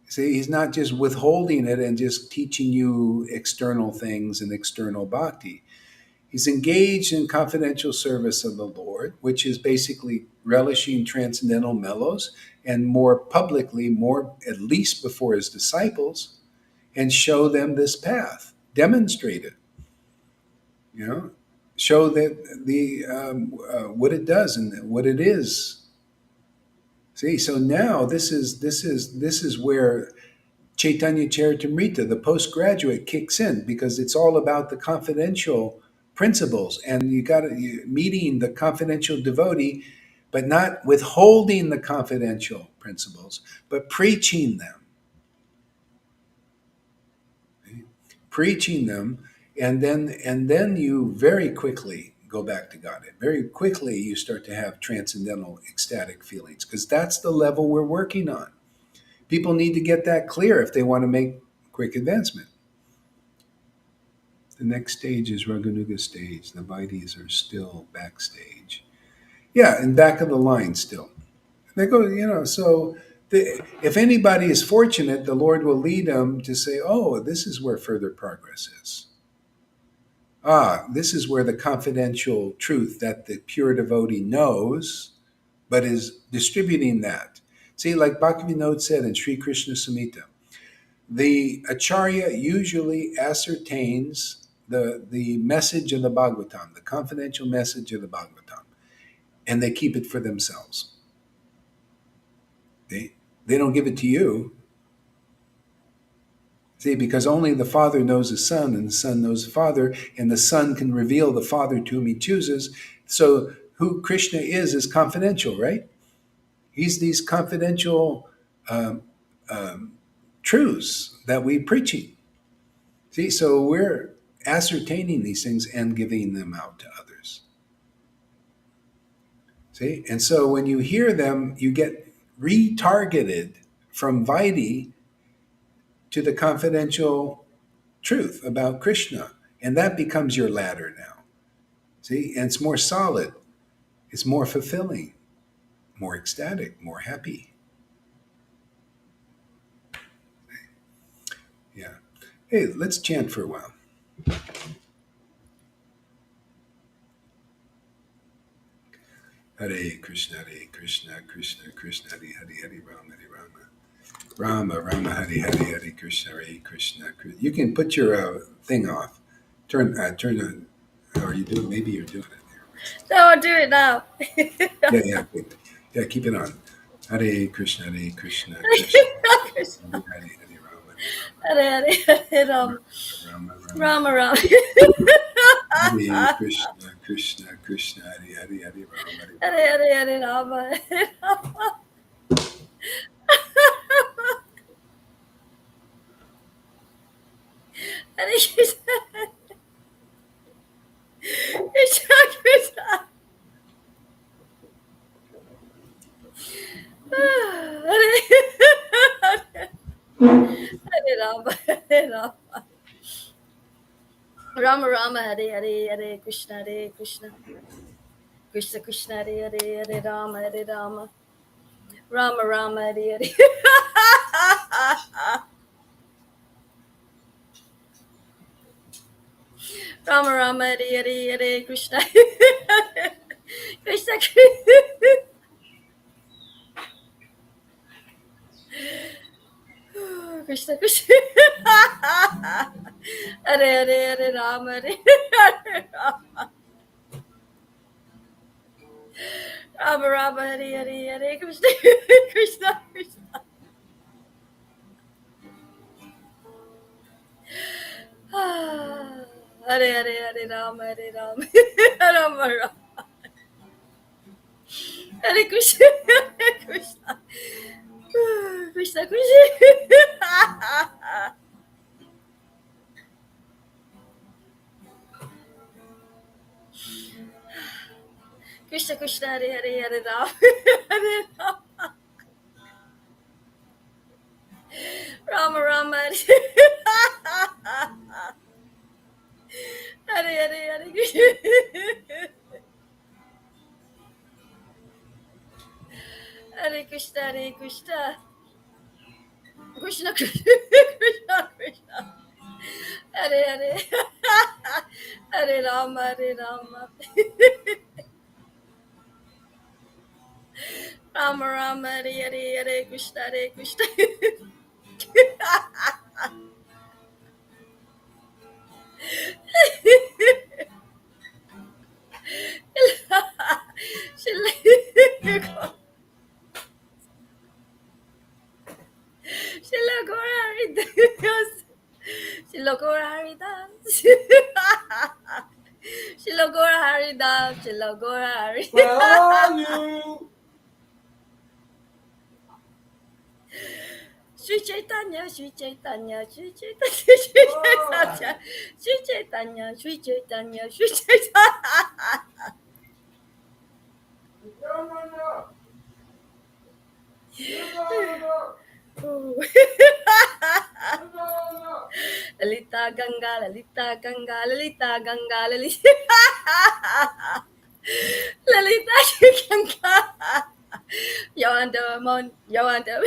See, he's not just withholding it and just teaching you external things and external bhakti. He's engaged in confidential service of the Lord, which is basically relishing transcendental mellows, and more publicly, more at least before his disciples, and show them this path, demonstrate it, show that the what it does and what it is. See, so now this is where Chaitanya Charitamrita, the postgraduate, kicks in, because it's all about the confidential principles, and you got meeting the confidential devotee, but not withholding the confidential principles, but preaching them, preaching them, and then you very quickly go back to Godhead. Very quickly, you start to have transcendental ecstatic feelings, because that's the level we're working on. People need to get that clear if they want to make quick advancement. The next stage is Raghunuga stage. The Vaidis are still backstage. Yeah, in back of the line still. They go, if anybody is fortunate, the Lord will lead them to say, oh, this is where further progress is. This is where the confidential truth that the pure devotee knows, but is distributing that. See, like Bhaktivinoda said in Sri Krishna Samhita, the acharya usually ascertains the message of the Bhagavatam, the confidential message of the Bhagavatam, and they keep it for themselves. They don't give it to you. See, because only the Father knows the Son, and the Son knows the Father, and the Son can reveal the Father to whom he chooses. So who Krishna is confidential, right? He's these confidential um, truths that we're preaching. See, so we're ascertaining these things and giving them out to others. See, and so when you hear them, you get retargeted from Vaidhi to the confidential truth about Krishna, and that becomes your ladder now. See, and it's more solid, it's more fulfilling, more ecstatic, more happy. Yeah. Hey, let's chant for a while. Hare Krishna, Krishna Krishna, Hare Hare, Rama, Rama, Rama, Hare Hare, Hare Krishna, Krishna. You can put your thing off. Turn on. Or you do it. Maybe you're doing it. No, I'll do it now. Yeah. Keep it on. Hare Krishna, Krishna Krishna, Hare Hare, Rama, Hare Hare Rama, Rama Rama. Hare Krishna, Krishna Krishna, Hare Hare, Hare Rama, Hare Hare Hare Rama, Hare Rama. Hare Krishna, Krishna Krishna. Hare Rama, Hare Rama. Rama Rama, Hare Hare, Hare Krishna, Krishna Krishna, Hare Hare, Hare Rama, Rama Rama, Hare Hare. Rama Rama Hare Hare Hare Krishna Krishna Krishna Krishna Hare Hare Hare Rama Hare Hare Rama Rama Rama Hare Hare Hare Krishna Krishna Krishna Hare Hare Hare Rama Hare Rama Rama Rama Hare Krishna Hare Krishna Krishna Krishna Krishna Krishna Hare Hare Hare Rama Hare Rama Rama Rama Hare Hare Hare Hare Krishna Hare Krishna Hare Krishna Krishna Krishna Krishna Krishna Hare Hare Hare Rama Hare Rama Rama Rama Hare Hare Hare Krishna Shila Gora Haridas Shila Gora Haridas Shila Gora Haridas Shila Gora Haridas Where are you? Sri Chaitanya, Sri Chaitanya, Sri Chaitanya, Sri Chaitanya, Sri Chaitanya, Sri Chaitanya, Sri Chaitanya. No. No. Lalita Ganga, Lalita Ganga, Lalita Ganga, Lalita Lalita Ganga. Yonder Mon, Yonder.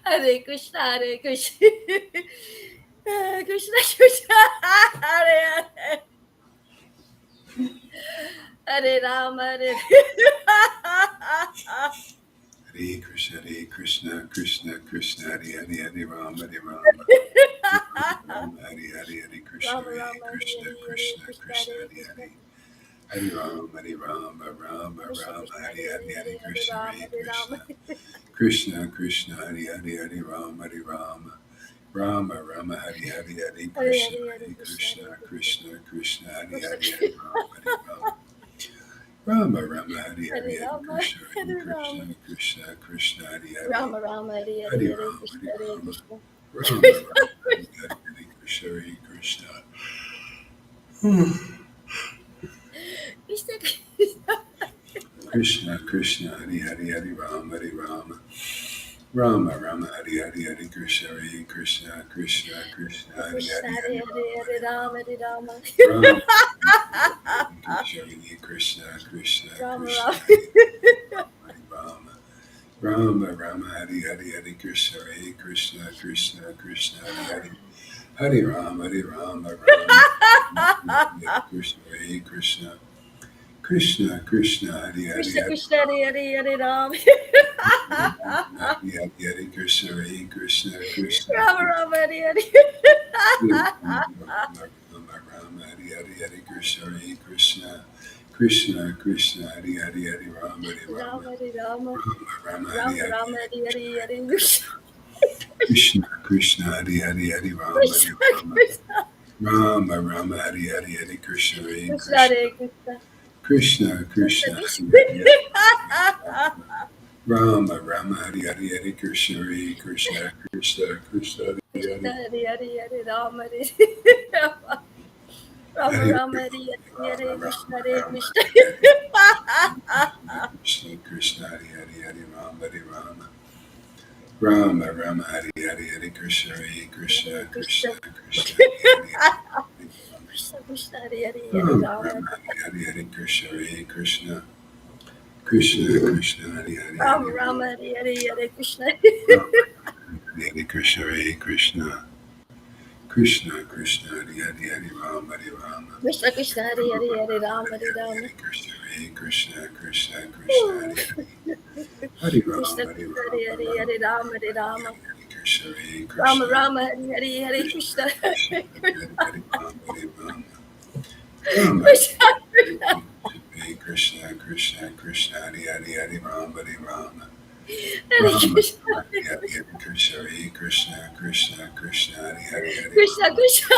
Hare Krishna, Hare Krishna, Krishna Krishna, Hare Hare, Hare Rama, Hare Hare Krishna, Krishna Krishna, Hare Hare, Hare Rama, Hare Rama, Rama, Hare Hare, Hare Krishna, Rama, Hare Rama, Krishna, Hare Krishna Hare, Krishna, Hare Hare Krishna, Hare, Hare Rama, Hare Rama, Rama Krishna Rama, Krishna, Hare Hare Hare, Hare Hare, Hare Krishna, Rama, Hare Hare Rama, Krishna, Krishna, Hare Hare, Hare Rama, Hare Rama, Rama Rama, Hare Hare, Hare Hare Krishna, Hare, Hare Hare Krishna, Krishna, Hare Krishna, Krishna Krishna, Hare Krishna Hare, Hare Rama, Hare Rama, Rama Rama, Hare Hare, Hare Hare Rama, Krishna, Hare Hare Rama, Krishna, Krishna Krishna, Hare Hare, Rama Rama, Hare Hare, Hare Hare Rama, Krishna, Hare Hare Rama, Krishna, Rama Rama, Hare Hare, Hare Krishna, Hare Krishna. Krishna Krishna, Krishna Krishna, Hare Hare, Hare Rama, Hare Rama, Rama Rama, Hare Hare, Hare Krishna, Hare Krishna, Krishna Krishna, Hare Krishna, Hare, Hare Hare Hare, Hare Rama, Hare Rama, Rama, Hare Krishna, Krishna Rama Krishna, Rama, Hare Rama, Rama Rama, Hare Hare, Hare Krishna, Hare Krishna, Krishna Krishna, Hare Hare, Hare Rama, Rama Hare Krishna, Hare Krishna, Krishna Krishna, Hare Hare, Krishna Hare Krishna, Hare Hare, Hare Rama, Hare Hare Krishna, Hare Krishna, Krishna Rama Rama, Hare Hare. Rama Rama, Hare Hare, Hare Krishna, Hare Krishna, Krishna Krishna, Hare Hare, Hare Rama, Hare Rama, Rama, Hare Rama, Rama Rama, Hare Rama Hare, Rama, Hare Hare Krishna, Hare, Hare Hare Krishna, Krishna Krishna, Hare Hare, Hare Rama, Hare Krishna, Rama, Krishna, Rama Rama, Hare Hare, Hare Krishna, Hare Krishna, Krishna, Hare Krishna, Krishna Krishna, Krishna, Hare Krishna. Hare, Rama Rama, Hare Hare, Hare Krishna, Hare Krishna, Krishna Krishna, Hare Krishna, Hare, Hare Hare, Hare Rama, Hare Rama, Rama Hare Rama, Hare Hare, Rama Hare Rama Krishna, Hare Rama, Krishna. Hare Hare, Krishna Krishna, Hare Hare, Hare Rama, Hare Rama, Rama Rama, Hare Hare, Hare Krishna, Hare Krishna, Hare Krishna Krishna, Krishna, Hare Hare, Krishna, Krishna, Hare Hare, Hare Rama Rama, Rama, Hare Hare, Hare Krishna, Hare Krishna, Krishna, Krishna, Hare Hare, Rama Hare Rama, Rama, Hare Hare, Hare Krishna. Hare Krishna, Hare Krishna, Krishna, Krishna, Hare Hare, Hare Rama, Hare Rama, Krishna Krishna, Hare Hare, Hare Rama, Hare Hare Rama. Krishna, Hare Krishna, Krishna, Krishna, Ooh. Hare Hare Krishna Rama, Hare Krishna, Rama, Hare Hare, Hare Rama, Hare Rama. Hare Krishna, Hare Rama Krishna, Rama, Hare Hare, Hare Krishna, Krishna. Krishna, Hare Hare Rama, Hare Rama, Rama, Krishna Hare Krishna, Krishna, Krishna, Hare Hare, Hare Rama, Hare Rama, Hare Rama, Krishna. Hare Hare Krishna, Hare Krishna, Krishna, Krishna, Hare Hare, Hare Krishna Rama, Krishna.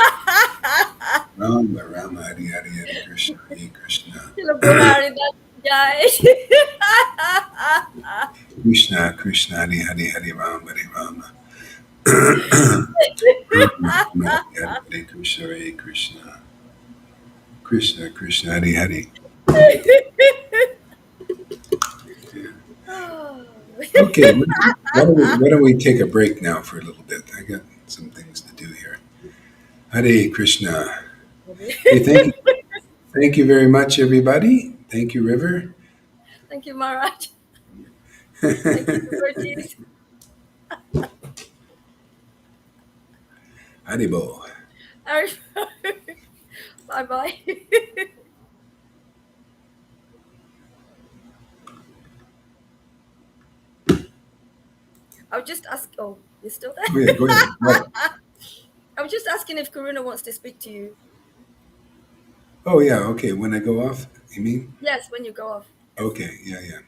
Rama, Rama, Hare Hare, Hare Krishna, Hare Krishna, Srila Murari Das Jai. Krishna, Krishna, Hare Hare, Hare Rama, Hare Rama, Rama, Rama, Hare Hare Krishna, Hare Krishna, Krishna, Krishna, Hare Hare. Okay, why don't we take a break now for a little bit? I got some things to do here. Hare Krishna. Hey, thank you very much, everybody. Thank you, River. Thank you, Maharaj. Thank you, devotees. Haribo. Bye bye. I was just asking. Oh, you're still there? Oh, yeah, go ahead. What? I was just asking if Karuna wants to speak to you. Oh, yeah, okay. When I go off, you mean? Yes, when you go off. Yes. Okay, yeah, yeah.